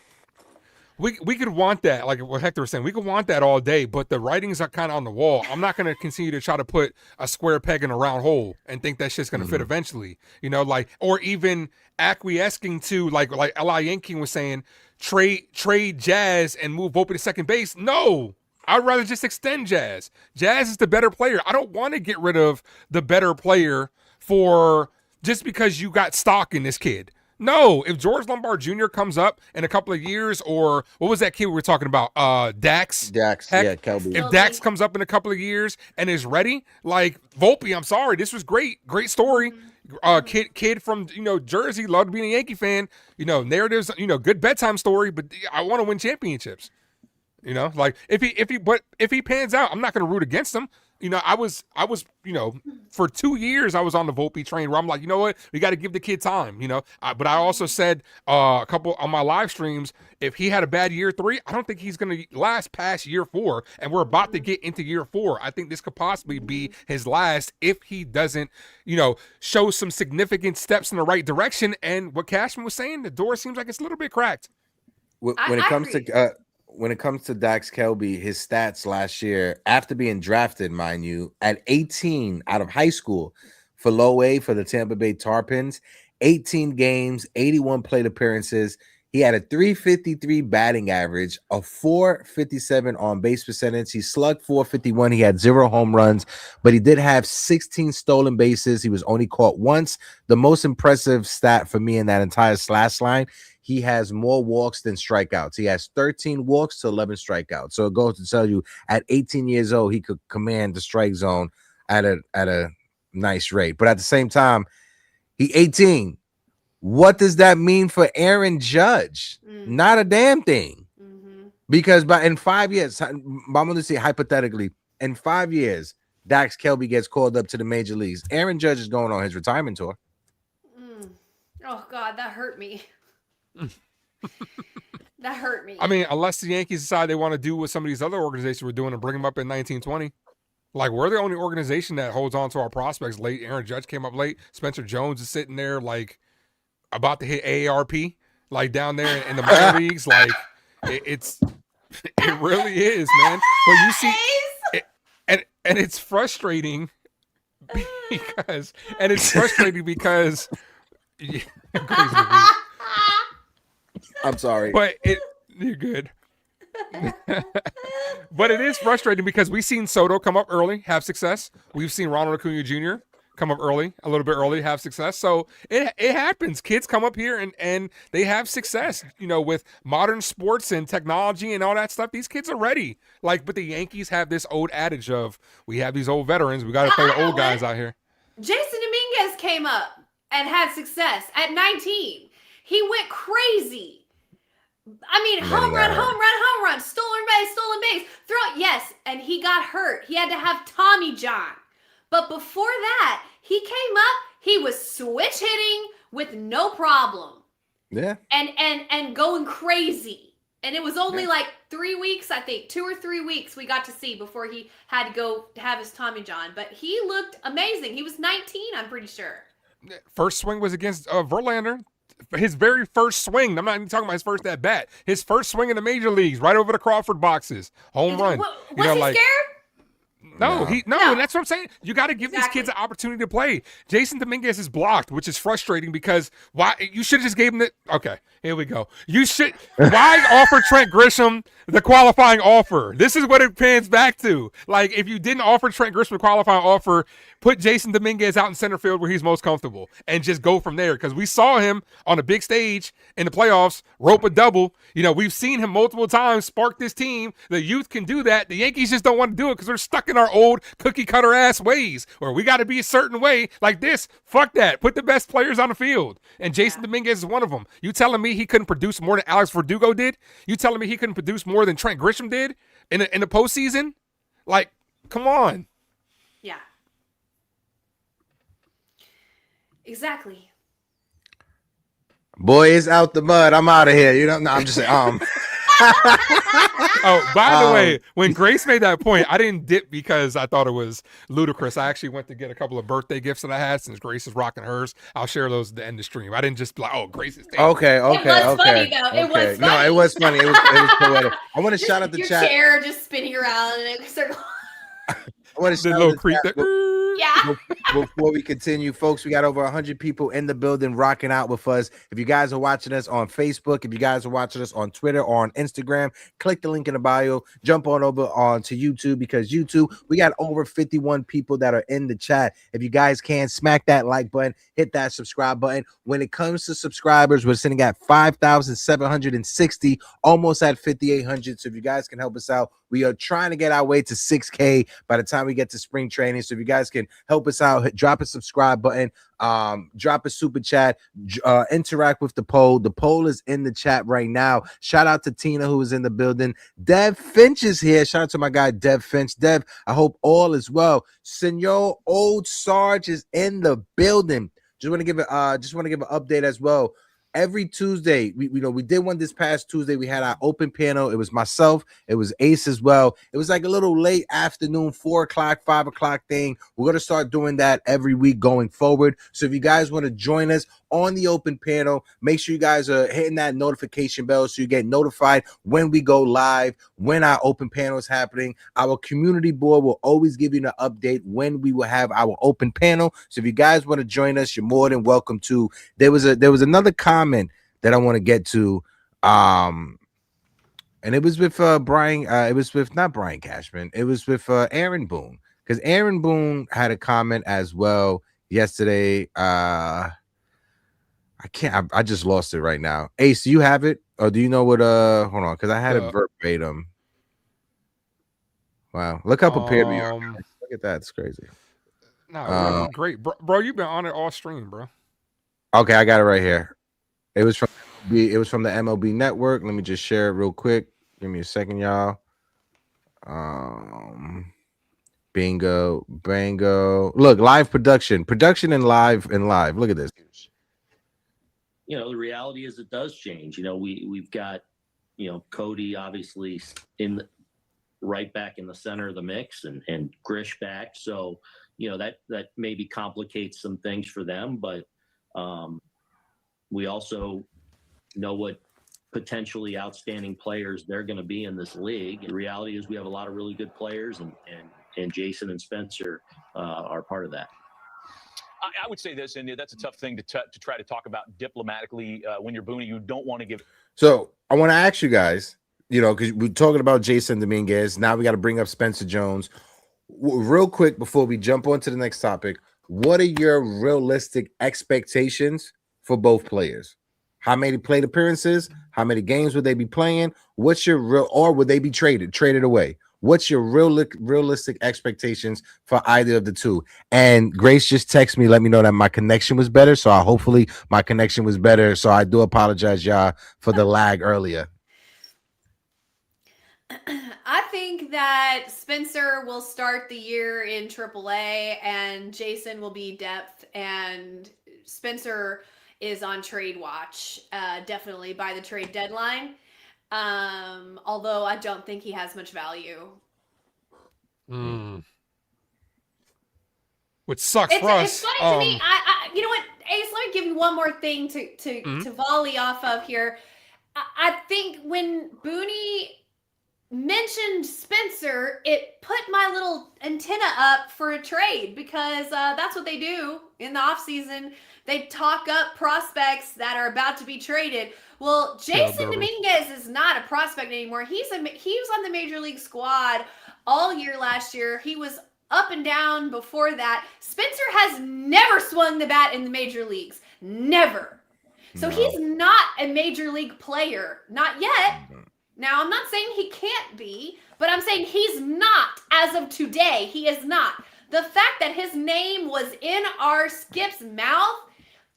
we could want that, like what Hector was saying, we could want that all day, but the writings are kind of on the wall. I'm not going to continue to try to put a square peg in a round hole and think that shit's going to fit eventually, or even acquiescing to like L.I. Yankee was saying, trade Jazz and move Volpe to second base. No, I'd rather just extend Jazz. Jazz is the better player. I don't want to get rid of the better player for just because you got stock in this kid. No, if George Lombard Jr. comes up in a couple of years, or what was that kid we were talking about? Dax. Heck, yeah, Kelby. If Dax comes up in a couple of years and is ready, like Volpe, I'm sorry, this was great Story. Kid from Jersey, loved being a Yankee fan. Narratives, good bedtime story, but I want to win championships. If he pans out, I'm not going to root against him. I was, for 2 years I was on the Volpe train where I'm like, you know what, we got to give the kid time, but I also said a couple on my live streams, if he had a bad year 3, I don't think he's going to last past year 4, and we're about to get into year 4. I think this could possibly be his last if he doesn't, show some significant steps in the right direction. And what Cashman was saying, the door seems like it's a little bit cracked. When it comes to Dax Kelby, his stats last year, after being drafted, mind you, at 18 out of high school for low A for the Tampa Bay Tarpons, 18 games, 81 plate appearances. He had a 353 batting average, a 457 on base percentage. He slugged 451. He had 0 home runs, but he did have 16 stolen bases. He was only caught once. The most impressive stat for me in that entire slash line, he has more walks than strikeouts. He has 13 walks to 11 strikeouts. So it goes to tell you at 18 years old, he could command the strike zone at a nice rate. But at the same time, he 18. What does that mean for Aaron Judge? Not a damn thing. Because in 5 years, I'm going to say hypothetically, in 5 years, Dax Kelby gets called up to the major leagues. Aaron Judge is going on his retirement tour. Oh, God, that hurt me. That hurt me. I mean, unless the Yankees decide they want to do what some of these other organizations were doing and bring him up in 1920. Like, we're the only organization that holds on to our prospects late. Aaron Judge came up late. Spencer Jones is sitting there, like, about to hit AARP, like, down there in the minor leagues. Like, it really is, man. But you see, and it's frustrating because, I'm sorry. But you're good. But it is frustrating because we've seen Soto come up early, have success. We've seen Ronald Acuna Jr. come up early, a little bit early, have success. So it happens. Kids come up here and they have success, with modern sports and technology and all that stuff. These kids are ready. Like, but the Yankees have this old adage of, we have these old veterans. We got to play the old guys out here. Jason Dominguez came up and had success at 19. He went crazy. I mean, home run, stolen base, yes, and he got hurt. He had to have Tommy John. But before that, he came up, he was switch hitting with no problem. Yeah. And going crazy. And it was only like 3 weeks, I think, 2 or 3 weeks we got to see before he had to go have his Tommy John. But he looked amazing. He was 19, I'm pretty sure. First swing was against Verlander. His very first swing. I'm not even talking about his first at bat. His first swing in the major leagues, right over the Crawford boxes, home run. Was he scared? No, and that's what I'm saying. You got to give these kids an opportunity to play. Jason Dominguez is blocked, which is frustrating because you should have just gave him the. Okay, here we go. Why offer Trent Grisham the qualifying offer? This is what it pans back to. Like, if you didn't offer Trent Grisham a qualifying offer, put Jason Dominguez out in center field where he's most comfortable and just go from there. Because we saw him on a big stage in the playoffs, rope a double. We've seen him multiple times spark this team. The youth can do that. The Yankees just don't want to do it because they're stuck in our old cookie cutter ass ways where we got to be a certain way like this. Fuck that. Put the best players on the field. And Jason Dominguez is one of them. You telling me he couldn't produce more than Alex Verdugo did? You telling me he couldn't produce more than Trent Grisham did in the postseason? Like, come on. Yeah. Exactly. Boy, it's out the mud. I'm out of here. No, I'm just saying. Oh, by the way, when Grace made that point, I didn't dip because I thought it was ludicrous. I actually went to get a couple of birthday gifts that I had since Grace is rocking hers. I'll share those at the end of the stream. I didn't just be like, oh, Grace is dancing. Okay. It was funny, though. It was funny. No, it was funny. It was poetic. I want to shout out the your chat. chair just spinning around in a circle. I want to The shout little out the creep chat. that. Yeah. Before we continue, folks, we got over 100 people in the building rocking out with us. If you guys are watching us on Facebook, if you guys are watching us on Twitter or on Instagram, click the link in the bio, jump on over onto YouTube, because YouTube, we got over 51 people that are in the chat. If you guys can, smack that like button, hit that subscribe button. When it comes to subscribers, we're sitting at 5,760, almost at 5,800. So if you guys can help us out, we are trying to get our way to 6K by the time we get to spring training. So if you guys can help us out, drop a subscribe button, drop a super chat, interact with the poll. The poll is in the chat right now. Shout out to Tina, who is in the building. Dev Finch is here. Shout out to my guy Dev Finch. Dev, I hope all is well. Senor Old Sarge is in the building. Just want to give an update as well. Every Tuesday, we did one this past Tuesday. We had our open panel. It was myself. It was Ace as well. It was like a little late afternoon, 4 o'clock, 5 o'clock thing. We're going to start doing that every week going forward. So if you guys want to join us on the open panel, make sure you guys are hitting that notification bell so you get notified when we go live, when our open panel is happening. Our community board will always give you an update when we will have our open panel. So if you guys want to join us, you're more than welcome to. There was another comment that I want to get to And it was with Brian. It was with not Brian Cashman. It was with Aaron Boone, because Aaron Boone had a comment as well yesterday. I can't. I just lost it right now. Ace, do you have it, or do you know what? Hold on, because I had it verbatim. Wow, look how prepared we are. Look at that, it's crazy. No, great, bro. You've been on it all stream, bro. Okay, I got it right here. It was from the MLB Network. Let me just share it real quick. Give me a second, y'all. Bingo, bango. Look, live production and live. Look at this. You know, the reality is it does change. You know, we've got, you know, Cody obviously right back in the center of the mix, and Grish back. So, you know, that maybe complicates some things for them, but we also know what potentially outstanding players they're going to be in this league. The reality is we have a lot of really good players, and Jason and Spencer are part of that. I would say this, and that's a tough thing to try to talk about diplomatically when you're Boone. You don't want to give. So I want to ask you guys, you know, because we're talking about Jason Dominguez. Now we got to bring up Spencer Jones. Real quick before we jump on to the next topic, what are your realistic expectations for both players? How many plate appearances? How many games would they be playing? What's your or would they be traded away? What's your realistic expectations for either of the two? And Grace just texted me, let me know that my connection was better. So hopefully my connection was better. So I do apologize, y'all, for the lag earlier. I think that Spencer will start the year in AAA and Jason will be depth, and Spencer is on trade watch, definitely by the trade deadline. Although I don't think he has much value. Which sucks for us. It's funny to me. I you know what, Ace, let me give you one more thing to volley off of here. I think when Boone mentioned Spencer, it put my little antenna up for a trade, because that's what they do in the offseason. They talk up prospects that are about to be traded. Well, Jason Dominguez is not a prospect anymore. He was on the major league squad all year last year. He was up and down before that. Spencer has never swung the bat in the major leagues. Never. So he's not a major league player. Not yet. Now, I'm not saying he can't be, but I'm saying he's not as of today. He is not. The fact that his name was in our Skip's mouth,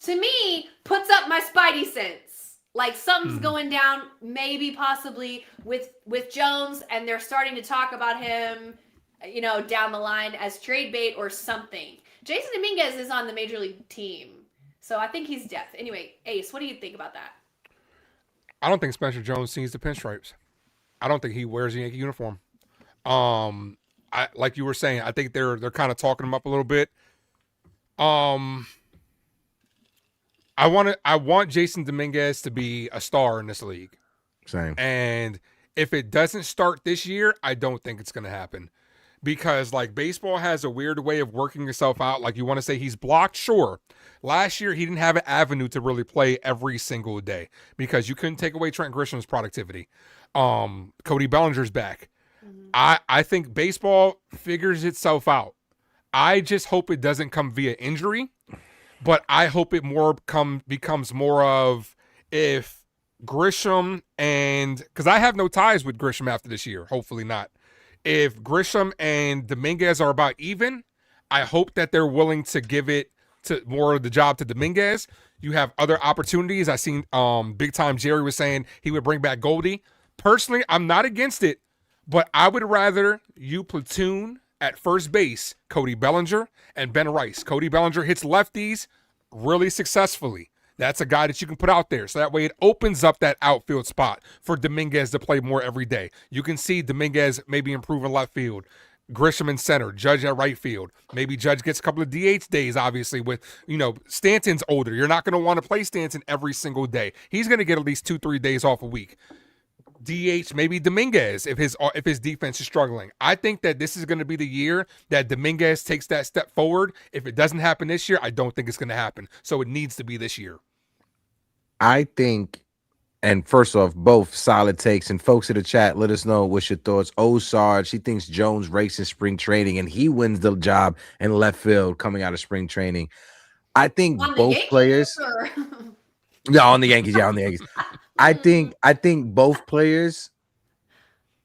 to me, puts up my spidey sense. Like something's going down, maybe possibly with Jones, and they're starting to talk about him, you know, down the line as trade bait or something. Jason Dominguez is on the major league team, so I think he's depth. Anyway, Ace, what do you think about that? I don't think Spencer Jones sees the pinstripes. I don't think he wears a Yankee uniform. I like you were saying, I think they're kind of talking him up a little bit. I want Jason Dominguez to be a star in this league. Same. And if it doesn't start this year, I don't think it's going to happen. Because like baseball has a weird way of working itself out. Like you want to say he's blocked, sure. Last year he didn't have an avenue to really play every single day because you couldn't take away Trent Grisham's productivity. Cody Bellinger's back. I think baseball figures itself out. I just hope it doesn't come via injury, but I hope it becomes more of if Grisham because I have no ties with Grisham after this year. Hopefully not. If Grisham and Dominguez are about even, I hope that they're willing to give it to more of the job to Dominguez. You have other opportunities. I seen Big Time Jerry was saying he would bring back Goldie. Personally, I'm not against it, but I would rather you platoon at first base Cody Bellinger and Ben Rice. Cody Bellinger hits lefties really successfully. That's a guy that you can put out there. So that way it opens up that outfield spot for Dominguez to play more every day. You can see Dominguez maybe improve in left field. Grisham in center, Judge at right field. Maybe Judge gets a couple of DH days, obviously, with, Stanton's older. You're not going to want to play Stanton every single day. He's going to get at least 2-3 days off a week. DH, maybe Dominguez if his defense is struggling. I think that this is going to be the year that Dominguez takes that step forward. If it doesn't happen this year, I don't think it's going to happen. So it needs to be this year. I think And first off, both solid takes. And folks in the chat, let us know what's your thoughts. Sarge, he thinks Jones rakes in spring training and he wins the job in left field coming out of spring training. I think On the both Yankees, players. or? Yeah, on the Yankees. Yeah, on the Yankees. I think both players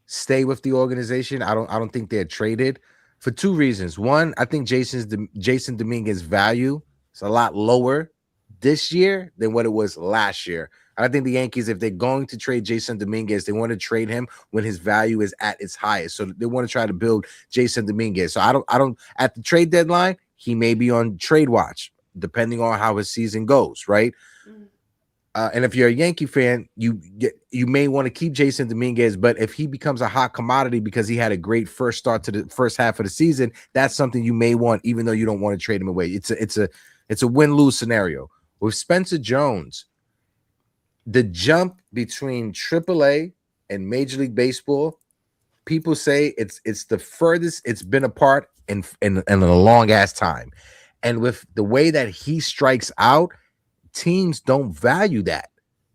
stay with the organization. I don't think they're traded for two reasons. One, I think Jason Dominguez's value is a lot lower this year than what it was last year. I think the Yankees, if they're going to trade Jason Dominguez, they want to trade him when his value is at its highest. So they want to try to build Jason Dominguez. So I don't at the trade deadline, he may be on trade watch, depending on how his season goes, right? And if you're a Yankee fan, you may want to keep Jason Dominguez, but if he becomes a hot commodity because he had a great first start to the first half of the season, that's something you may want, even though you don't want to trade him away. It's a win-lose scenario. With Spencer Jones, the jump between AAA and Major League Baseball, people say it's the furthest it's been apart in a long ass time. And with the way that he strikes out, teams don't value that.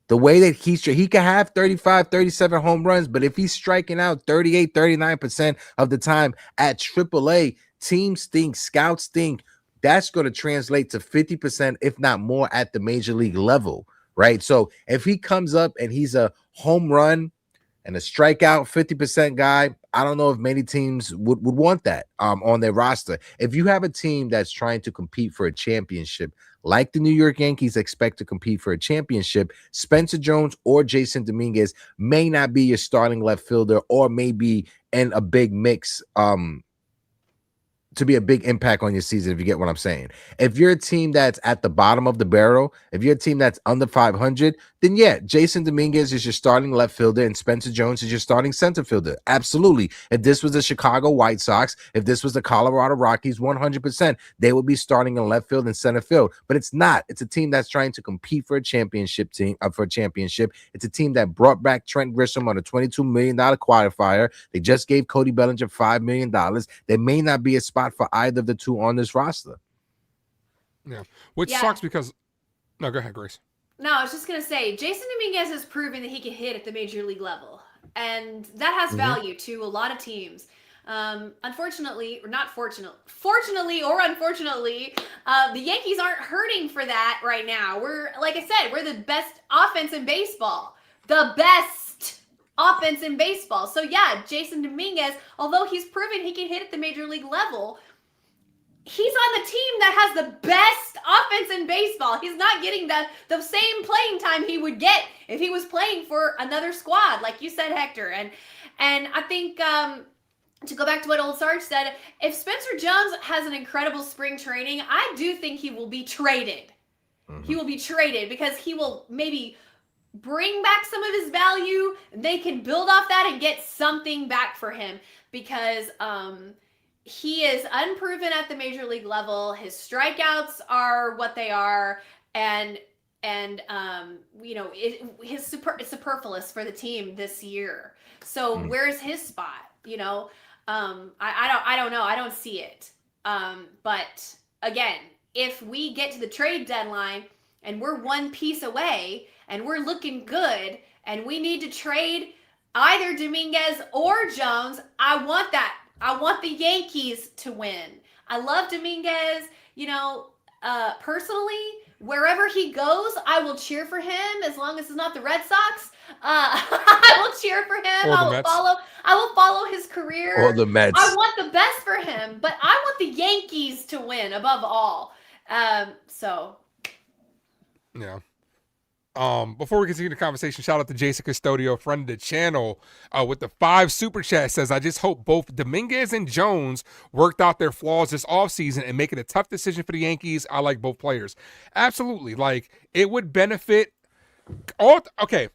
The way that he can have 35, 37 home runs, but if he's striking out 38, 39% of the time at AAA, teams think, scouts think that's going to translate to 50%, if not more, at the major league level, right? So if he comes up and he's a home run and a strikeout 50% guy, I don't know if many teams would want that on their roster. If you have a team that's trying to compete for a championship, like the New York Yankees expect to compete for a championship, Spencer Jones or Jason Dominguez may not be your starting left fielder, or maybe in a big mix to be a big impact on your season, if you get what I'm saying. If you're a team that's at the bottom of the barrel, if you're a team that's under 500, then yeah, Jason Dominguez is your starting left fielder and Spencer Jones is your starting center fielder. Absolutely. If this was the Chicago White Sox, if this was the Colorado Rockies, 100%, they would be starting in left field and center field. But it's not. It's a team that's trying to compete for a championship It's a team that brought back Trent Grisham on a $22 million qualifier. They just gave Cody Bellinger $5 million. There may not be a spot for either of the two on this roster. Yeah, which sucks because. No, go ahead, Grace. No, I was just gonna say Jason Dominguez has proven that he can hit at the major league level, and that has value to a lot of teams. Unfortunately, or not fortunately or unfortunately, the Yankees aren't hurting for that right now. Like I said, we're the best offense in baseball. The best offense in baseball. So yeah, Jason Dominguez, although he's proven he can hit at the major league level, he's on the team that has the best offense in baseball. He's not getting the same playing time he would get if he was playing for another squad, like you said, Hector. And I think to go back to what old Sarge said, if Spencer Jones has an incredible spring training, I do think he will be traded. He will be traded because he will maybe bring back some of his value. They can build off that and get something back for him because he is unproven at the major league level. His strikeouts are what they are, and it's superfluous for the team this year. So where's his spot? I don't know. I don't see it. But again, if we get to the trade deadline and we're one piece away and we're looking good and we need to trade either Dominguez or Jones, I want that. I want the Yankees to win. I love Dominguez. Personally, wherever he goes, I will cheer for him as long as it's not the Red Sox. I will cheer for him. I will follow his career. Or the Mets. I want the best for him, but I want the Yankees to win above all. Yeah. Before we continue the conversation, shout out to Jason Custodio, friend of the channel, with the 5 super chat. Says, I just hope both Dominguez and Jones worked out their flaws this offseason and make it a tough decision for the Yankees. I like both players. Absolutely. Like, it would benefit okay.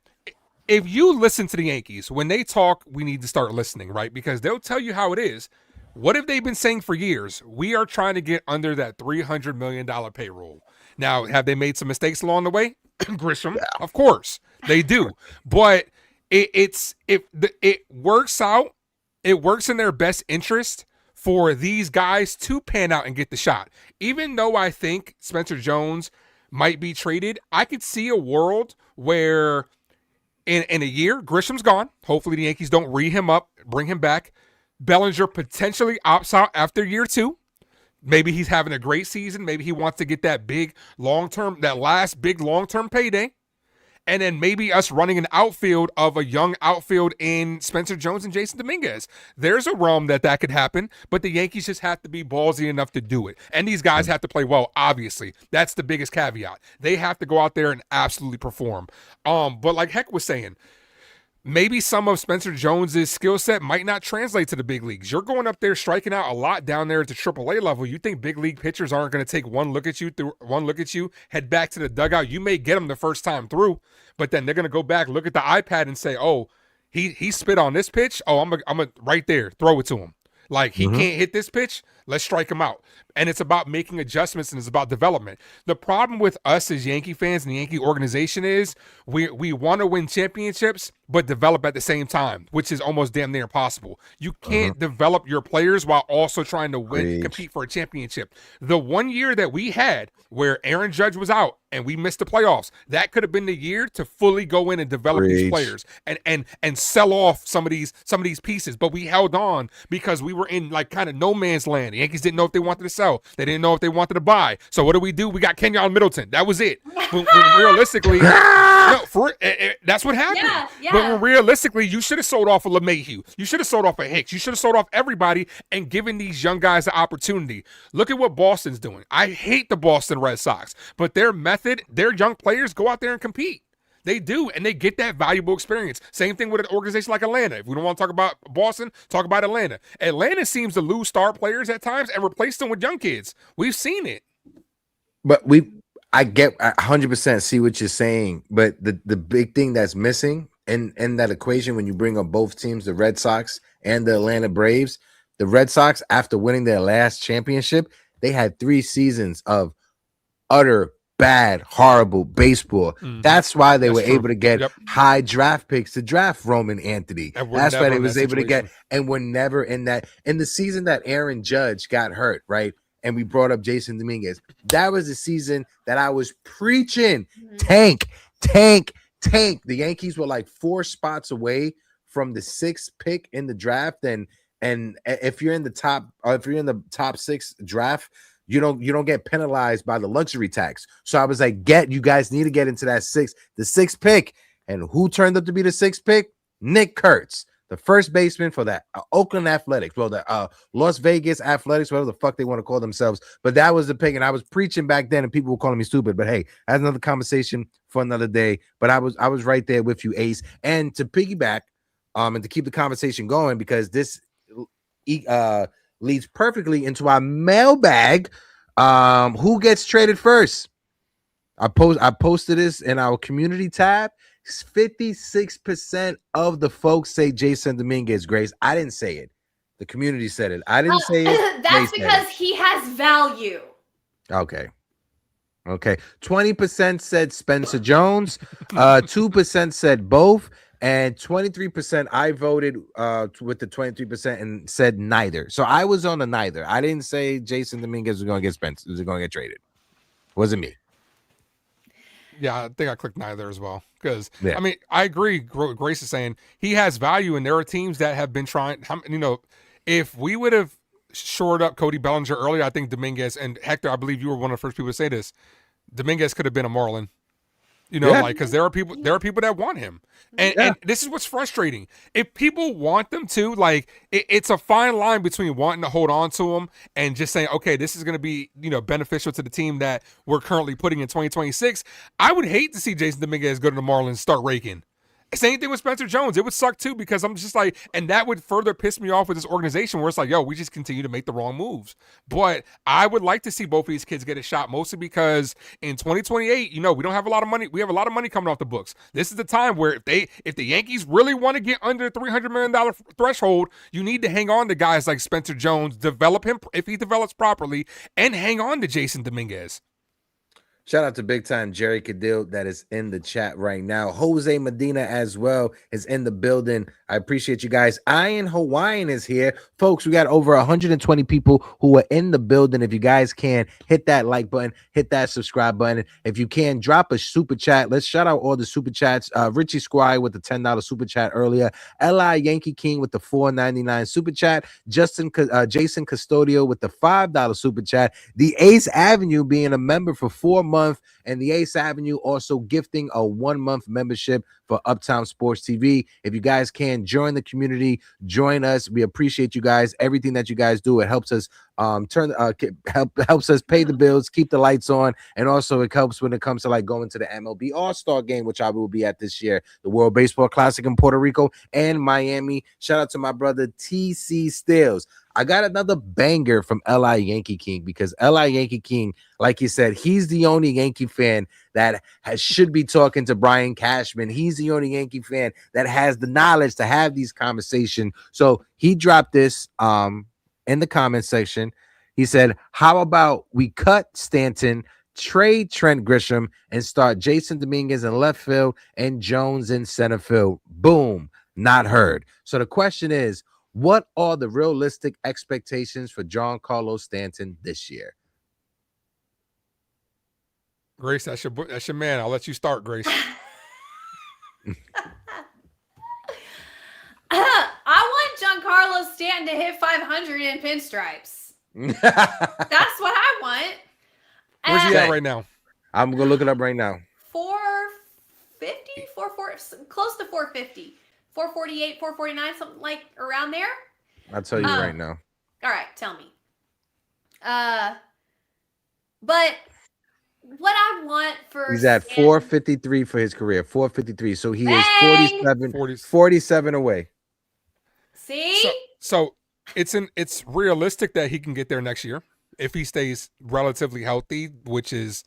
If you listen to the Yankees, when they talk, we need to start listening, right? Because they'll tell you how it is. What have they been saying for years? We are trying to get under that $300 million payroll. Now, have they made some mistakes along the way? Grisham, of course they do, but it works out. It works in their best interest for these guys to pan out and get the shot. Even though I think Spencer Jones might be traded, I could see a world where In a year, Grisham's gone. Hopefully the Yankees don't re-him up, bring him back. Bellinger potentially opts out after year 2. Maybe he's having a great season. Maybe he wants to get that last big long-term payday. And then maybe us running an outfield of a young outfield in Spencer Jones and Jason Dominguez. There's a realm that could happen, but the Yankees just have to be ballsy enough to do it. And these guys have to play well, obviously. That's the biggest caveat. They have to go out there and absolutely perform. But like Heck was saying, maybe some of Spencer Jones's skill set might not translate to the big leagues. You're going up there striking out a lot down there at the AAA level. You think big league pitchers aren't going to take one look at you, head back to the dugout. You may get them the first time through, but then they're going to go back, look at the iPad and say, oh, he spit on this pitch. Oh, I'm a right there, throw it to him. Like, he can't hit this pitch. Let's strike him out. And it's about making adjustments, and it's about development. The problem with us as Yankee fans and the Yankee organization is we want to win championships, but develop at the same time, which is almost damn near impossible. You can't develop your players while also trying to win, compete for a championship. The 1 year that we had where Aaron Judge was out and we missed the playoffs, that could have been the year to fully go in and develop these players and sell off some of these pieces. But we held on because we were in like kind of no man's land. The Yankees didn't know if they wanted to sell. They didn't know if they wanted to buy. So what do? We got Kenyon Middleton. That was it. When realistically, that's what happened. Yeah. But when realistically, you should have sold off a LeMahieu. You should have sold off a Hicks. You should have sold off everybody and given these young guys the opportunity. Look at what Boston's doing. I hate the Boston Red Sox, but their method, their young players go out there and compete. They do, and they get that valuable experience. Same thing with an organization like Atlanta. If we don't want to talk about Boston, talk about Atlanta. Atlanta seems to lose star players at times and replace them with young kids. We've seen it. But I 100% see what you're saying, but the big thing that's missing in that equation when you bring up both teams, the Red Sox and the Atlanta Braves, the Red Sox, after winning their last championship, they had 3 seasons of utter bad, horrible baseball. That's why they were able to get high draft picks to draft Roman Anthony. That's why they was able to get, and we're never in the season that Aaron Judge got hurt, right? And we brought up Jason Dominguez. That was the season that I was preaching. Tank. The Yankees were like 4 spots away from the 6th pick in the draft. And if you're in the top 6 draft, you don't get penalized by the luxury tax. So I was like, you guys need to get into that the 6th pick. And who turned up to be the 6th pick? Nick Kurtz, the first baseman for that Oakland Athletics. Well, the Las Vegas Athletics, whatever the fuck they want to call themselves. But that was the pick. And I was preaching back then and people were calling me stupid. But hey, that's another conversation for another day. But I was right there with you, Ace. And to piggyback and to keep the conversation going, because this leads perfectly into our mailbag. Who gets traded first? I posted this in our community tab. 56% of the folks say Jason Dominguez, Grace. I didn't say it. The community said it. I didn't say it. That's because he has value. Okay. 20% said Spencer Jones. 2% said both. And 23%, I voted with the 23% and said neither. So I was on a neither. I didn't say Jason Dominguez was going to get Spencer, was going to get traded. Wasn't me. Yeah, I think I clicked neither as well. Because, I mean, I agree. Grace is saying he has value, and there are teams that have been trying. If we would have shored up Cody Bellinger earlier, I think Dominguez and Hector, I believe you were one of the first people to say this, Dominguez could have been a Marlin. Because there are people that want him, and this is what's frustrating. If people want them to, it's a fine line between wanting to hold on to him and just saying, okay, this is going to be beneficial to the team that we're currently putting in 2026. I would hate to see Jason Dominguez go to the Marlins and start raking. Same thing with Spencer Jones. It would suck too, because I'm just like, and that would further piss me off with this organization where it's like, yo, we just continue to make the wrong moves. But I would like to see both of these kids get a shot, mostly because in 2028, we don't have a lot of money. We have a lot of money coming off the books. This is the time where if the Yankees really want to get under the $300 million threshold, you need to hang on to guys like Spencer Jones, develop him if he develops properly, and hang on to Jason Dominguez. Shout out to big time Jerry Cadil that is in the chat right now. Jose Medina as well is in the building. I appreciate you guys. Iron Hawaiian is here. Folks, we got over 120 people who are in the building. If you guys can, hit that like button, hit that subscribe button. If you can, drop a super chat. Let's shout out all the super chats. Richie Squire with the $10 super chat earlier. L.I. Yankee King with the $4.99 super chat. Jason Custodio with the $5 super chat. The Ace Avenue being a member for 4 months. And the Ace Avenue also gifting a 1-month membership for Uptown Sports TV. If you guys can join the community, join us. We appreciate you guys. Everything that you guys do, it helps us helps us pay the bills, keep the lights on, and also it helps when it comes to like going to the MLB All-Star game, which I will be at this year, the World Baseball Classic in Puerto Rico and Miami. Shout out to my brother TC Stills. I got another banger from L.I. Yankee King because L.I. Yankee King, like he said, he's the only Yankee fan that should be talking to Brian Cashman. He's the only Yankee fan that has the knowledge to have these conversations. So he dropped this in the comment section. He said, how about we cut Stanton, trade Trent Grisham, and start Jason Dominguez in left field and Jones in center field? Boom, not heard. So the question is, what are the realistic expectations for Giancarlo Stanton this year? Grace, that's your man. I'll let you start, Grace. I want Giancarlo Stanton to hit 500 in pinstripes. That's what I want. Where's he at right now? I'm going to look it up right now. 450, 440, close to 450. 448, 449, something like around there. I'll tell you right now. All right, tell me. But what I want for he's at 453 for his career, 453. So he is 47 away. See? So it's realistic that he can get there next year if he stays relatively healthy, which is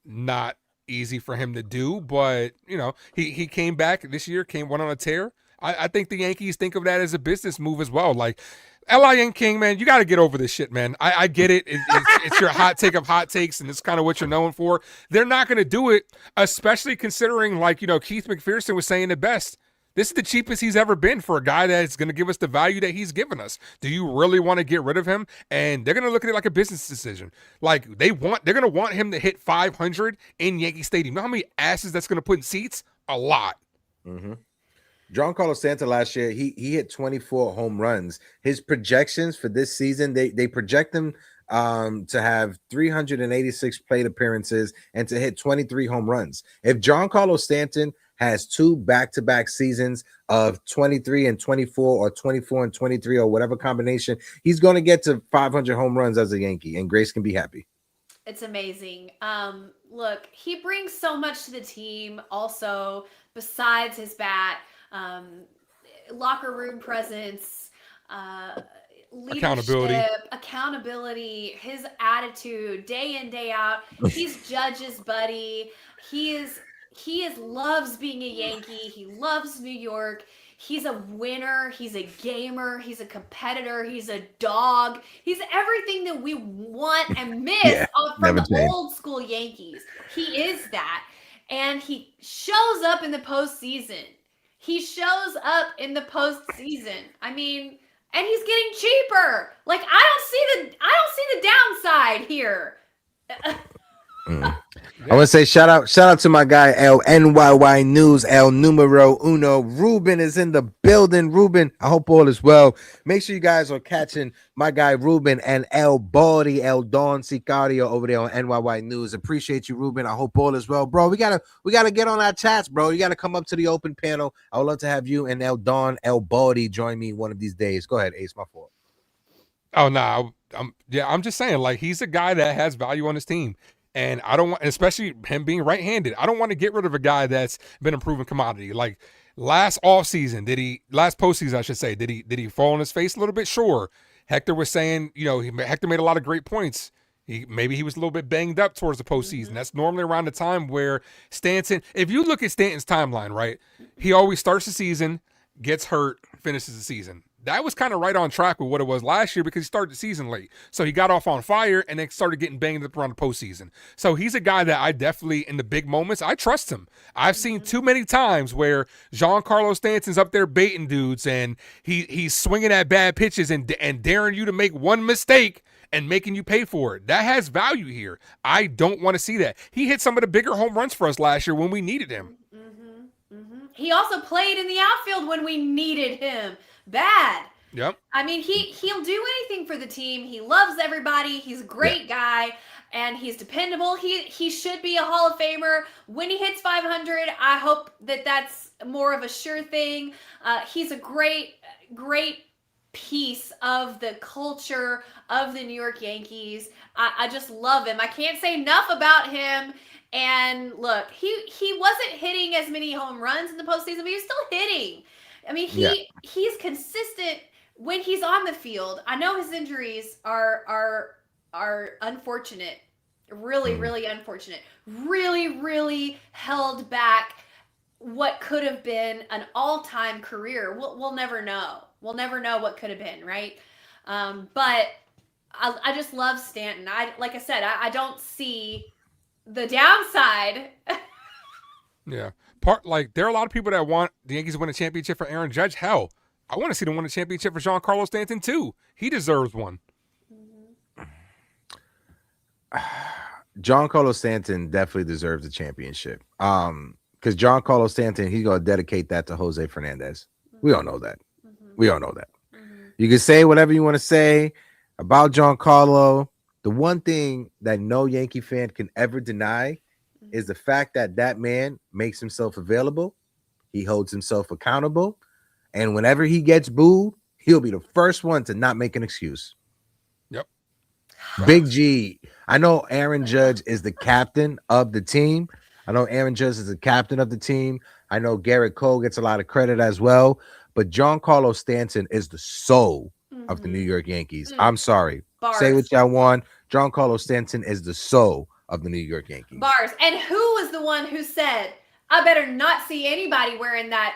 not easy for him to do. But you know, he came back this year, went on a tear. I think the Yankees think of that as a business move as well. Like, L.I. King, man, you got to get over this shit, man. I get it. It's your hot take of hot takes, and it's kind of what you're known for. They're not going to do it, especially considering, like, you know, Keith McPherson was saying it best. This is the cheapest he's ever been for a guy that's going to give us the value that he's given us. Do you really want to get rid of him? And they're going to look at it like a business decision. Like, they're going to want him to hit 500 in Yankee Stadium. You know how many asses that's going to put in seats? A lot. Mm-hmm. Giancarlo Stanton last year, he hit 24 home runs. His projections for this season, they project him to have 386 plate appearances and to hit 23 home runs. If Giancarlo Stanton has 2 back-to-back seasons of 23 and 24 or 24 and 23 or whatever combination, he's going to get to 500 home runs as a Yankee, and Grace can be happy. It's amazing. Look, he brings so much to the team also besides his bat. Locker room presence, leadership, accountability, his attitude, day in, day out. He's Judge's buddy. He loves being a Yankee. He loves New York. He's a winner. He's a gamer. He's a competitor. He's a dog. He's everything that we want and miss from the old school Yankees. He is that. And he shows up in the postseason. I mean, and he's getting cheaper. Like, I don't see the downside here. I want to say shout out to my guy LNYY News, El Numero Uno. Ruben is in the building. Ruben, I hope all is well. Make sure you guys are catching my guy Ruben and El Baldi, El Don Sicario over there on NYY News. Appreciate you, Ruben. I hope all is well, bro. We gotta get on our chats, bro. You gotta come up to the open panel. I would love to have you and El Don, El Baldi join me one of these days. Go ahead, Ace. My fault. Oh no, I'm just saying, like, he's a guy that has value on his team. And I don't want, especially him being right-handed, I don't want to get rid of a guy that's been a proven commodity. Like, last postseason, I should say, did he fall on his face a little bit? Sure. Hector was saying, you know, Hector made a lot of great points. Maybe he was a little bit banged up towards the postseason. Mm-hmm. That's normally around the time where Stanton, if you look at Stanton's timeline, right, he always starts the season, gets hurt, finishes the season. that was kind of right on track with what it was last year because he started the season late. So he got off on fire and then started getting banged up around the postseason. So he's a guy that I definitely, in the big moments, I trust him. I've seen too many times where Giancarlo Stanton's up there baiting dudes and he's swinging at bad pitches and daring you to make one mistake and making you pay for it. That has value here. I don't want to see that. He hit some of the bigger home runs for us last year when we needed him. He also played in the outfield when we needed him bad. Yep. I mean, he'll do anything for the team. He loves everybody. He's a great guy, and he's dependable. He should be a Hall of Famer. When he hits 500, I hope that that's more of a sure thing. He's a great piece of the culture of the New York Yankees. I just love him. I can't say enough about him. And look, he wasn't hitting as many home runs in the postseason, but he was still hitting. I mean, he's consistent when he's on the field. I know his injuries are unfortunate, really unfortunate. Really held back what could have been an all-time career. We'll never know. We'll never know what could have been, right? But I just love Stanton. Like I said, I don't see the downside. Yeah. There are a lot of people that want the Yankees to win a championship for Aaron Judge. Hell, I want to see them win a championship for Giancarlo Stanton too. He deserves one. Giancarlo Stanton definitely deserves a championship. Because Giancarlo Stanton, he's gonna dedicate that to Jose Fernandez. We all know that. We all know that. You can say whatever you want to say about Giancarlo. The one thing that no Yankee fan can ever deny is the fact that that man makes himself available. He holds himself accountable. And whenever he gets booed, he'll be the first one to not make an excuse. Yep. Big G. I know Aaron Judge is the captain of the team. I know Garrett Cole gets a lot of credit as well. But Giancarlo Stanton is the soul of the New York Yankees. I'm sorry. Bars. Say what y'all want. Giancarlo Stanton is the soul of the New York Yankees. Bars. And who was the one who said, I better not see anybody wearing that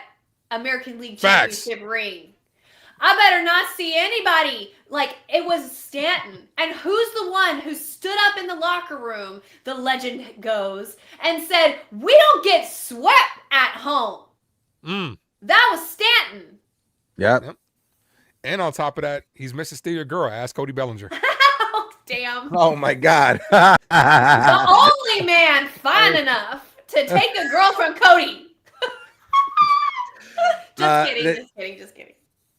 American League Championship ring? I better not see anybody. Like, it was Stanton. And who's the one who stood up in the locker room, the legend goes, and said, we don't get swept at home. That was Stanton. Yep. And on top of that, he's Mr. Steal Your Girl. Ask Cody Bellinger. Oh, damn. Oh, my God. The only man fine enough to take a girl from Cody. Just kidding.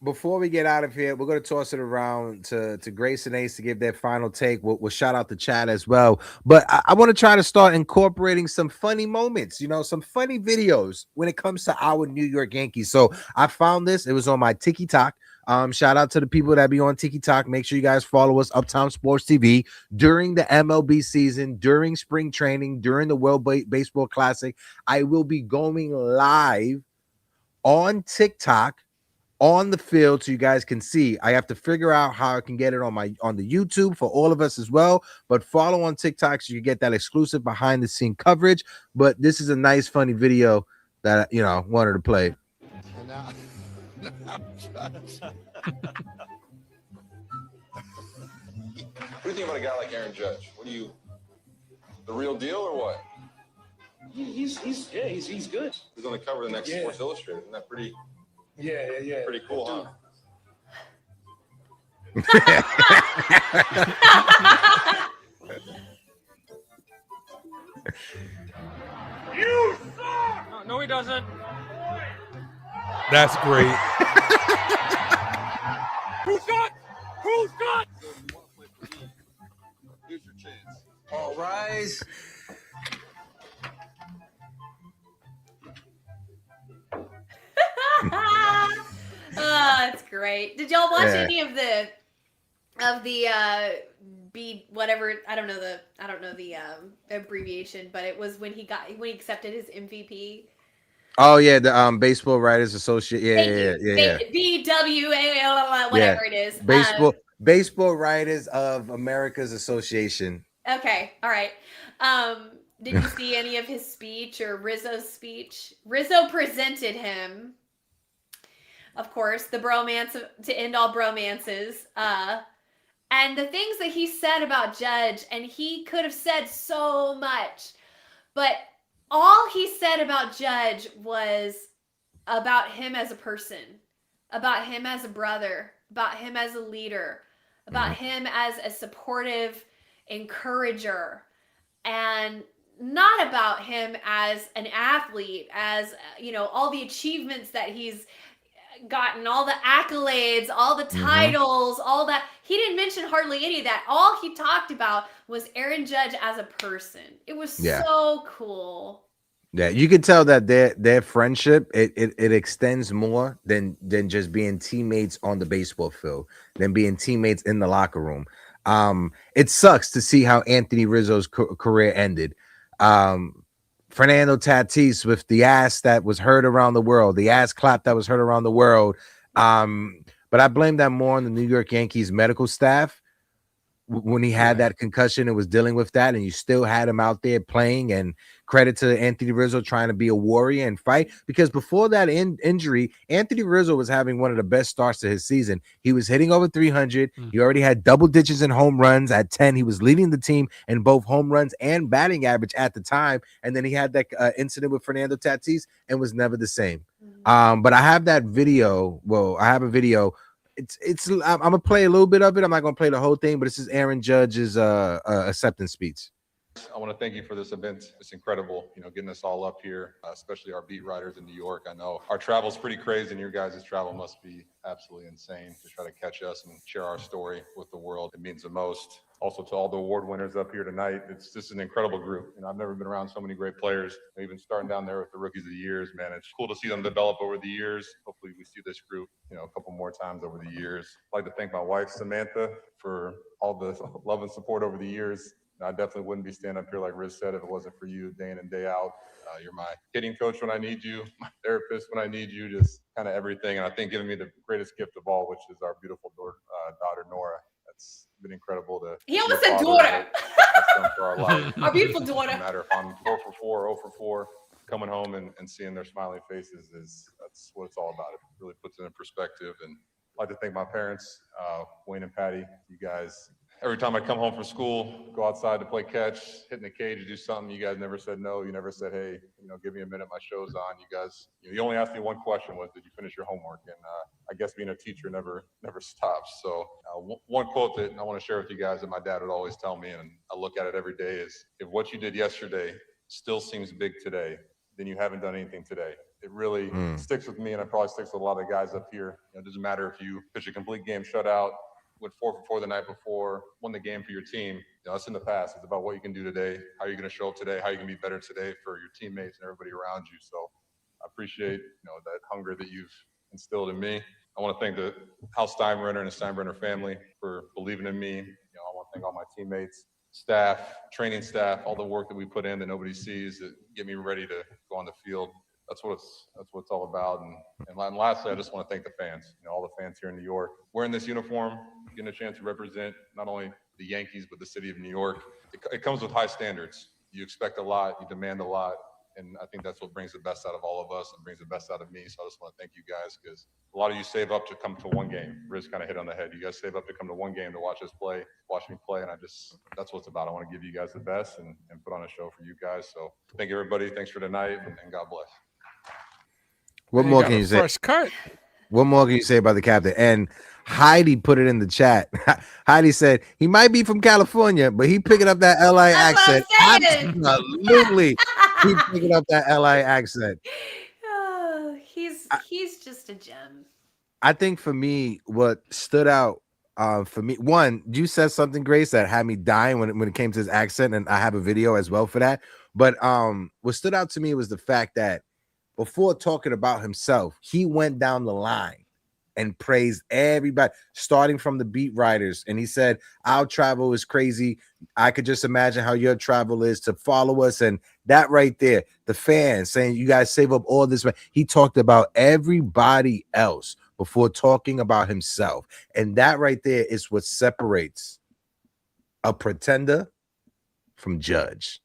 Before we get out of here, we're going to toss it around to Grace and Ace to give their final take. We'll shout out the chat as well. But I want to try to start incorporating some funny moments, some funny videos when it comes to our New York Yankees. So I found this. It was on my TikTok. Shout out to the people that be on TikTok. Make sure you guys follow us, Uptown Sports TV, during the MLB season, during spring training, during the World Baseball Classic. I will be going live on TikTok on the field so you guys can see. I have to figure out how I can get it on the YouTube for all of us as well. But follow on TikTok so you get that exclusive behind the scene coverage. But this is a nice, funny video that wanted to play. What do you think about a guy like Aaron Judge? The real deal or what? He's good. He's on the cover of the next Sports Illustrated. Isn't that pretty? Yeah. Pretty cool, huh? You suck! No, he doesn't. That's great. Who's got? Here's your chance. All rise. That's great. Did y'all watch Yeah. any of the B whatever? I don't know the abbreviation, but it was when he accepted his MVP. Oh yeah, the Baseball Writers Association. Yeah. BWA, whatever it is. Baseball Writers of America's Association. Okay, all right. Did you see any of his speech or Rizzo's speech? Rizzo presented him of course, the bromance to end all bromances. And the things that he said about Judge, and he could have said so much, but all he said about Judge was about him as a person, about him as a brother, about him as a leader, about him as a supportive encourager, and not about him as an athlete, as, you know, all the achievements that he's gotten, all the accolades, all the titles, all that. He didn't mention hardly any of that. All he talked about was Aaron Judge as a person. It was so cool. Yeah, you can tell that their friendship it extends more than just being teammates on the baseball field, than being teammates in the locker room. It sucks to see how Anthony Rizzo's career ended. Fernando Tatis with the ass that was heard around the world, the ass clap that was heard around the world. But I blame that more on the New York Yankees medical staff. When he had that concussion and was dealing with that, and you still had him out there playing, and credit to Anthony Rizzo trying to be a warrior and fight, because before that injury, Anthony Rizzo was having one of the best starts to his season. He was hitting over 300. He already had double digits in home runs at 10. He was leading the team in both home runs and batting average at the time. And then he had that incident with Fernando Tatis and was never the same. But I have that video. Well, I have a video. I'm gonna play a little bit of it. I'm not gonna play the whole thing, but this is Aaron Judge's acceptance speech. I want to thank you for this event. It's incredible, getting us all up here, especially our beat writers in New York. I know our travel's pretty crazy, and your guys' travel must be absolutely insane to try to catch us and share our story with the world. It means the most. Also, to all the award winners up here tonight, it's just an incredible group. I've never been around so many great players. Even starting down there with the rookies of the years, man, it's cool to see them develop over the years. Hopefully, we see this group, a couple more times over the years. I'd like to thank my wife, Samantha, for all the love and support over the years. I definitely wouldn't be standing up here, like Riz said, if it wasn't for you day in and day out. You're my hitting coach when I need you, my therapist when I need you, just kind of everything. And I think giving me the greatest gift of all, which is our beautiful daughter, Nora. That's been incredible to He almost said daughter. For our life. Our beautiful daughter. No matter if I'm 4 for 4, 0 for 4, coming home and seeing their smiling faces that's what it's all about. It really puts it in perspective. And I'd like to thank my parents, Wayne and Patty. You guys, every time I come home from school, go outside to play catch, hit in the cage to do something, you guys never said no. You never said, hey, give me a minute, my show's on. You guys, you only asked me one question, was, did you finish your homework? And I guess being a teacher never stops. So one quote that I want to share with you guys that my dad would always tell me, and I look at it every day, is, if what you did yesterday still seems big today, then you haven't done anything today. It really sticks with me, and it probably sticks with a lot of guys up here. It doesn't matter if you pitch a complete game shutout, went 4 for 4 the night before, won the game for your team. That's in the past. It's about what you can do today, how you're going to show up today, how you can be better today for your teammates and everybody around you. So I appreciate that hunger that you've instilled in me. I want to thank the House Steinbrenner and the Steinbrenner family for believing in me. I want to thank all my teammates, staff, training staff, all the work that we put in that nobody sees that get me ready to go on the field. That's what it's all about. And lastly, I just want to thank the fans, all the fans here in New York. Wearing this uniform, getting a chance to represent not only the Yankees, but the city of New York. It comes with high standards. You expect a lot, you demand a lot. And I think that's what brings the best out of all of us and brings the best out of me. So I just want to thank you guys, because a lot of you save up to come to one game. Riz kind of hit on the head. You guys save up to come to one game to watch us play, watch me play. And that's what it's about. I want to give you guys the best and put on a show for you guys. So thank you, everybody. Thanks for tonight, and God bless. What more can you say? Fresh cut. What more can you say about the captain? And Heidi put it in the chat. Heidi said he might be from California, but he picking up that LA accent. Absolutely, he picking up that LA accent. Oh, he's just a gem. I think for me, what stood out for me, one, you said something, Grace, that had me dying when it came to his accent, and I have a video as well for that. But what stood out to me was the fact that before talking about himself, he went down the line and praised everybody, starting from the beat writers. And he said, our travel is crazy. I could just imagine how your travel is to follow us. And that right there, the fans saying, you guys save up all this. He talked about everybody else before talking about himself. And that right there is what separates a pretender from Judge.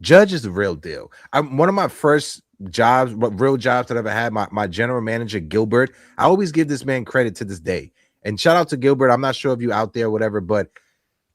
Judge is the real deal. One of my first jobs, real jobs that I ever had, my general manager, Gilbert, I always give this man credit to this day. And shout out to Gilbert. I'm not sure if you out there or whatever, but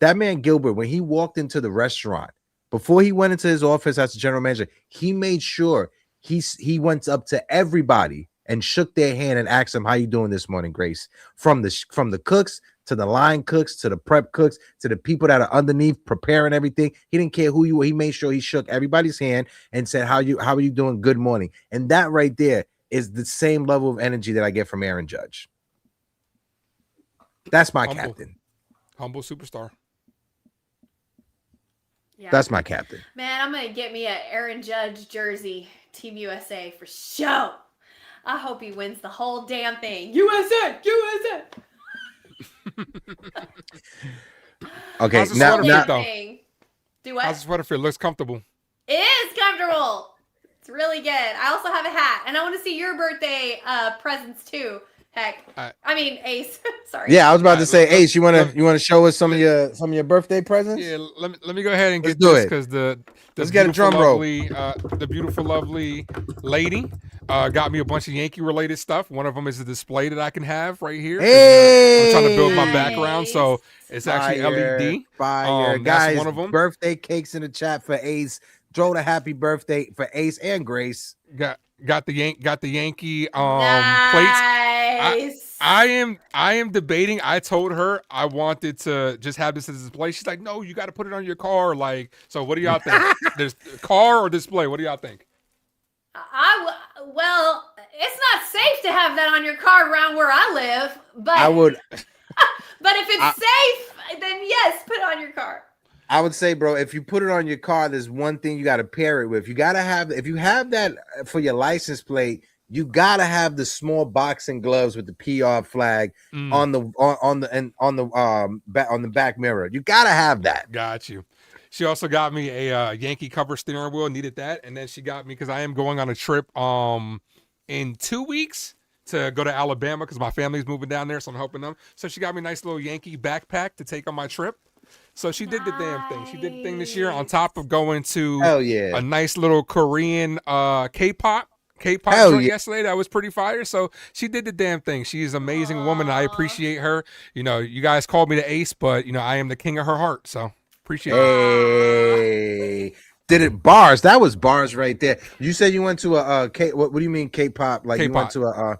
that man, Gilbert, when he walked into the restaurant, before he went into his office as a general manager, he made sure he went up to everybody and shook their hand and asked them, how you doing this morning, Grace? From the cooks to the line cooks to the prep cooks to the people that are underneath preparing everything. He didn't care who you were. He made sure he shook everybody's hand and said, how are you doing? Good morning. And that right there is the same level of energy that I get from Aaron Judge. That's my captain. Humble superstar. Yeah. That's my captain. Man, I'm gonna get me a Aaron Judge jersey, Team USA for sure. I hope he wins the whole damn thing. USA, USA. Okay, how's the now, sweater fit, though? Do what? How's the sweater fit? Looks comfortable. It is comfortable. It's really good. I also have a hat, and I want to see your birthday presents too. Heck, I mean Ace. Sorry. Yeah, I was about to say, Ace, you wanna show us some of your birthday presents? Yeah, let me go ahead and Let's get do this it. because Let's get a drum roll. The beautiful, lovely lady got me a bunch of Yankee related stuff. One of them is a display that I can have right here. Hey, I'm trying to build my background, so it's actually LED. Fire, That's guys! one of them. Birthday cakes in the chat for Ace. Throw the happy birthday for Ace and Grace. Got the Yankee plates. Nice. I am debating. I told her I wanted to just have this as a display. She's like, no, you got to put it on your car. Like, so what do y'all think? There's car or display? What do y'all think? Well, it's not safe to have that on your car around where I live, but I would. But if it's safe, then yes, put it on your car. I would say, bro, if you put it on your car, there's one thing you got to pair it with. You got to have, if you have that for your license plate, you got to have the small boxing gloves with the PR flag on the back mirror. You got to have that. Got you. She also got me a Yankee cover steering wheel. Needed that, and then she got me because I am going on a trip in 2 weeks to go to Alabama because my family's moving down there, so I'm helping them. So she got me a nice little Yankee backpack to take on my trip. So she did the damn thing. She did the thing this year on top of going to a nice little Korean K-pop joint yesterday. That was pretty fire. So she did the damn thing. She is an amazing woman. I appreciate her. You know, you guys called me the ace, but you know, I am the king of her heart. So appreciate it. Hey, did it bars? That was bars right there. You said you went to a K. What do you mean K-pop? Like you went to a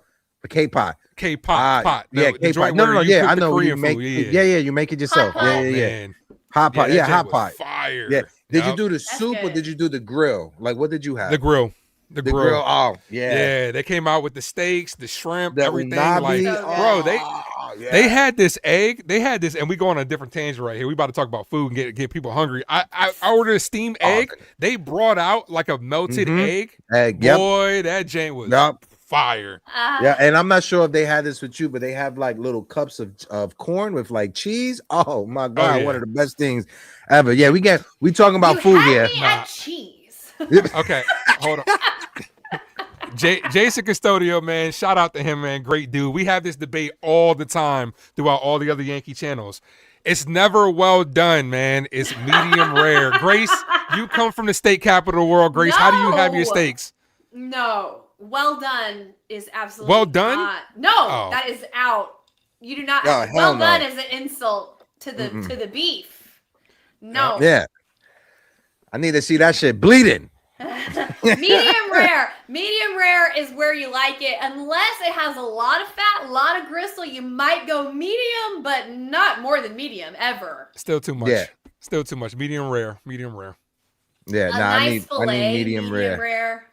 K-pop. K-pop pot. Yeah, K-pop. No. Yeah, I know. You make you make it yourself. Yeah. Hot pot. Yeah, hot pot. Fire. Yeah. Did you do the soup or did you do the grill? Like, what did you have? The grill. The grill. Oh, yeah. Yeah, they came out with the steaks, the shrimp, The everything. unabi. Like, bro, they had this egg. They had this, and we go on a different tangent right here. We about to talk about food and get people hungry. I ordered a steamed egg. They brought out like a melted egg. Boy, that Jane was fire. Yeah, and I'm not sure if they had this with you, but they have like little cups of corn with like cheese. Oh my god, one of the best things ever. Yeah, we talking about food here. Cheese. Okay, hold on. Jason Custodio, man, shout out to him, man. Great dude. We have this debate all the time throughout all the other Yankee channels. It's never well done, man. It's medium rare. Grace, you come from the state capital of the world. Grace, how do you have your steaks? No. Well done is absolutely well done. Not. No, that is out. You do not. Oh, well no. done is an insult to the beef. No. Yeah. I need to see that shit bleeding. Medium rare. Medium rare is where you like it. Unless it has a lot of fat, a lot of gristle, you might go medium, but not more than medium ever. Still too much. Yeah. Still too much. Medium rare. Medium rare. Yeah, I need medium rare.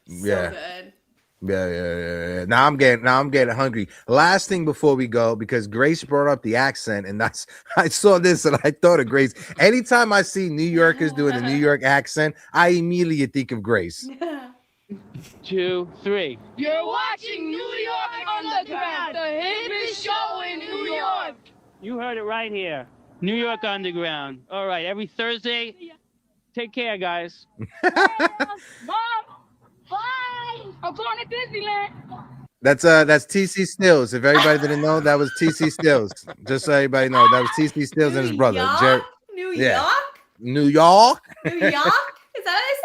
So good. Yeah. Now I'm getting hungry. Last thing before we go, because Grace brought up the accent, and I saw this and I thought of Grace. Anytime I see New Yorkers doing the New York accent, I immediately think of Grace. 2, 3. You're watching New York Underground, the hippest show in New York. You heard it right here. New York Underground. All right, every Thursday. Take care, guys. Mom, bye. I'm going to Disneyland. That's TC Stills. If everybody didn't know, that was TC Stills. Just so everybody know, that was TC Stills and his brother. New York? New York. New York? Is that what I said?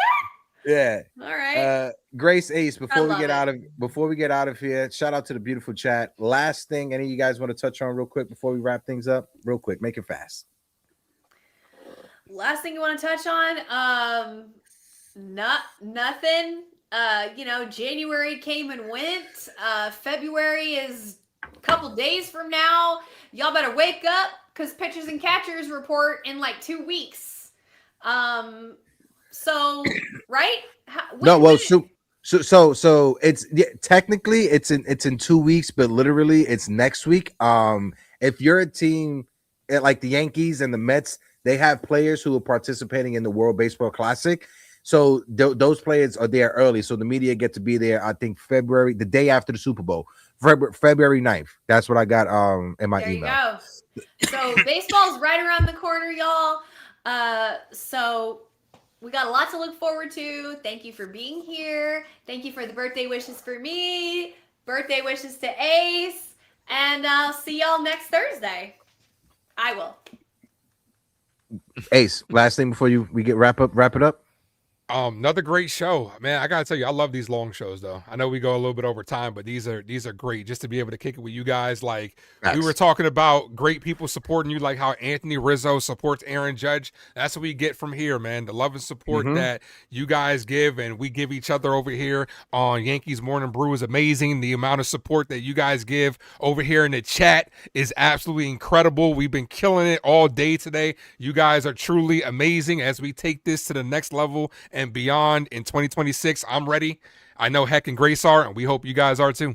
Yeah. All right. Grace Ace, before we love get it. out of here, shout out to the beautiful chat. Last thing, any of you guys want to touch on real quick before we wrap things up? Real quick, make it fast. Last thing you want to touch on? Nothing. January came and went. February is a couple days from now. Y'all better wake up because pitchers and catchers report in like 2 weeks. So right? So it's technically it's in 2 weeks, but literally it's next week. If you're a team like the Yankees and the Mets, they have players who are participating in the World Baseball Classic. So those players are there early. So the media get to be there, I think February, the day after the Super Bowl, February 9th. That's what I got in my email. There you go. So baseball's right around the corner, y'all. So we got a lot to look forward to. Thank you for being here. Thank you for the birthday wishes for me. Birthday wishes to Ace. And I'll see y'all next Thursday. I will. Ace, last thing before we wrap it up. Another great show, man. I gotta tell you, I love these long shows though. I know we go a little bit over time, but these are great just to be able to kick it with you guys. Like we were talking about great people supporting you, like how Anthony Rizzo supports Aaron Judge. That's what we get from here, man. The love and support that you guys give and we give each other over here on Yankees Morning Brew is amazing. The amount of support that you guys give over here in the chat is absolutely incredible. We've been killing it all day today. You guys are truly amazing as we take this to the next level and beyond in 2026. I'm ready. I know Heck and Grace are, and we hope you guys are too.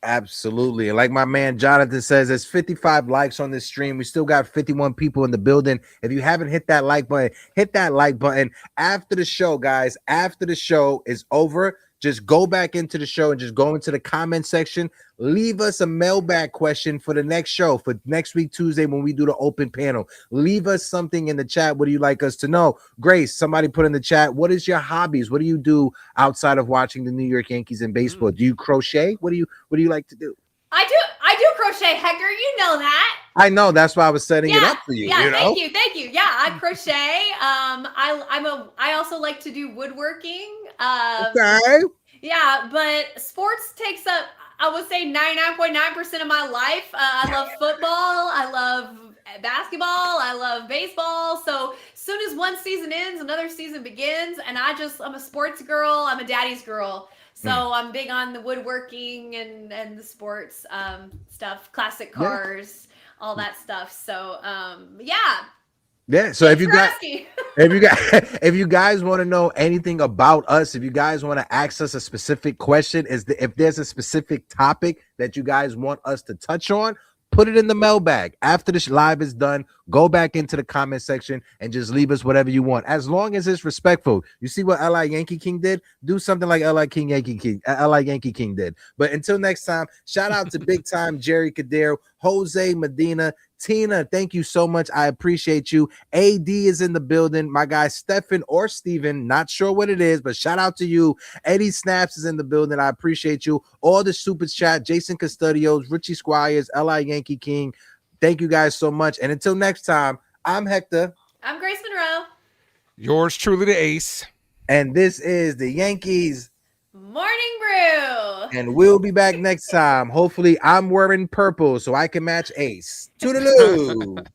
Absolutely. And like my man Jonathan says, there's 55 likes on this stream. We still got 51 people in the building. If you haven't hit that like button, hit that like button. After the show, guys, after the show is over, just go back into the show and just go into the comment section. Leave us a mailbag question for the next show, for next week, Tuesday, when we do the open panel. Leave us something in the chat. What do you like us to know? Grace, somebody put in the chat, what is your hobbies? What do you do outside of watching the New York Yankees in baseball? Do you crochet? What do you like to do? I do crochet, Hector. You know that. I know. That's why I was setting it up for you. Yeah, you know? Thank you. Yeah, I crochet. I also like to do woodworking. Okay. Yeah, but sports takes up, I would say, 99.9% of my life. I love football. I love basketball. I love baseball. So as soon as one season ends, another season begins. And I'm a sports girl. I'm a daddy's girl. So I'm big on the woodworking and the sports stuff, classic cars, all that stuff. So yeah. So if you guys want to know anything about us, if you guys want to ask us a specific question, if there's a specific topic that you guys want us to touch on, put it in the mailbag. After the live is done, go back into the comment section and just leave us whatever you want, as long as it's respectful. You see what LA Yankee King did? Do something like LA Yankee King did. But until next time, shout out to big time Jerry Cadero, Jose Medina, Tina, thank you so much. I appreciate you. AD is in the building. My guy Stefan or Steven, not sure what it is, but shout out to you. Eddie Snaps is in the building. I appreciate you. All the super chat, Jason Custodios, Richie Squires, LI Yankee King. Thank you guys so much. And until next time, I'm Hector. I'm Grace Monroe. Yours truly, the Ace. And this is the Yankees Morning Brew. And we'll be back next time. Hopefully, I'm wearing purple so I can match Ace. Toodaloo.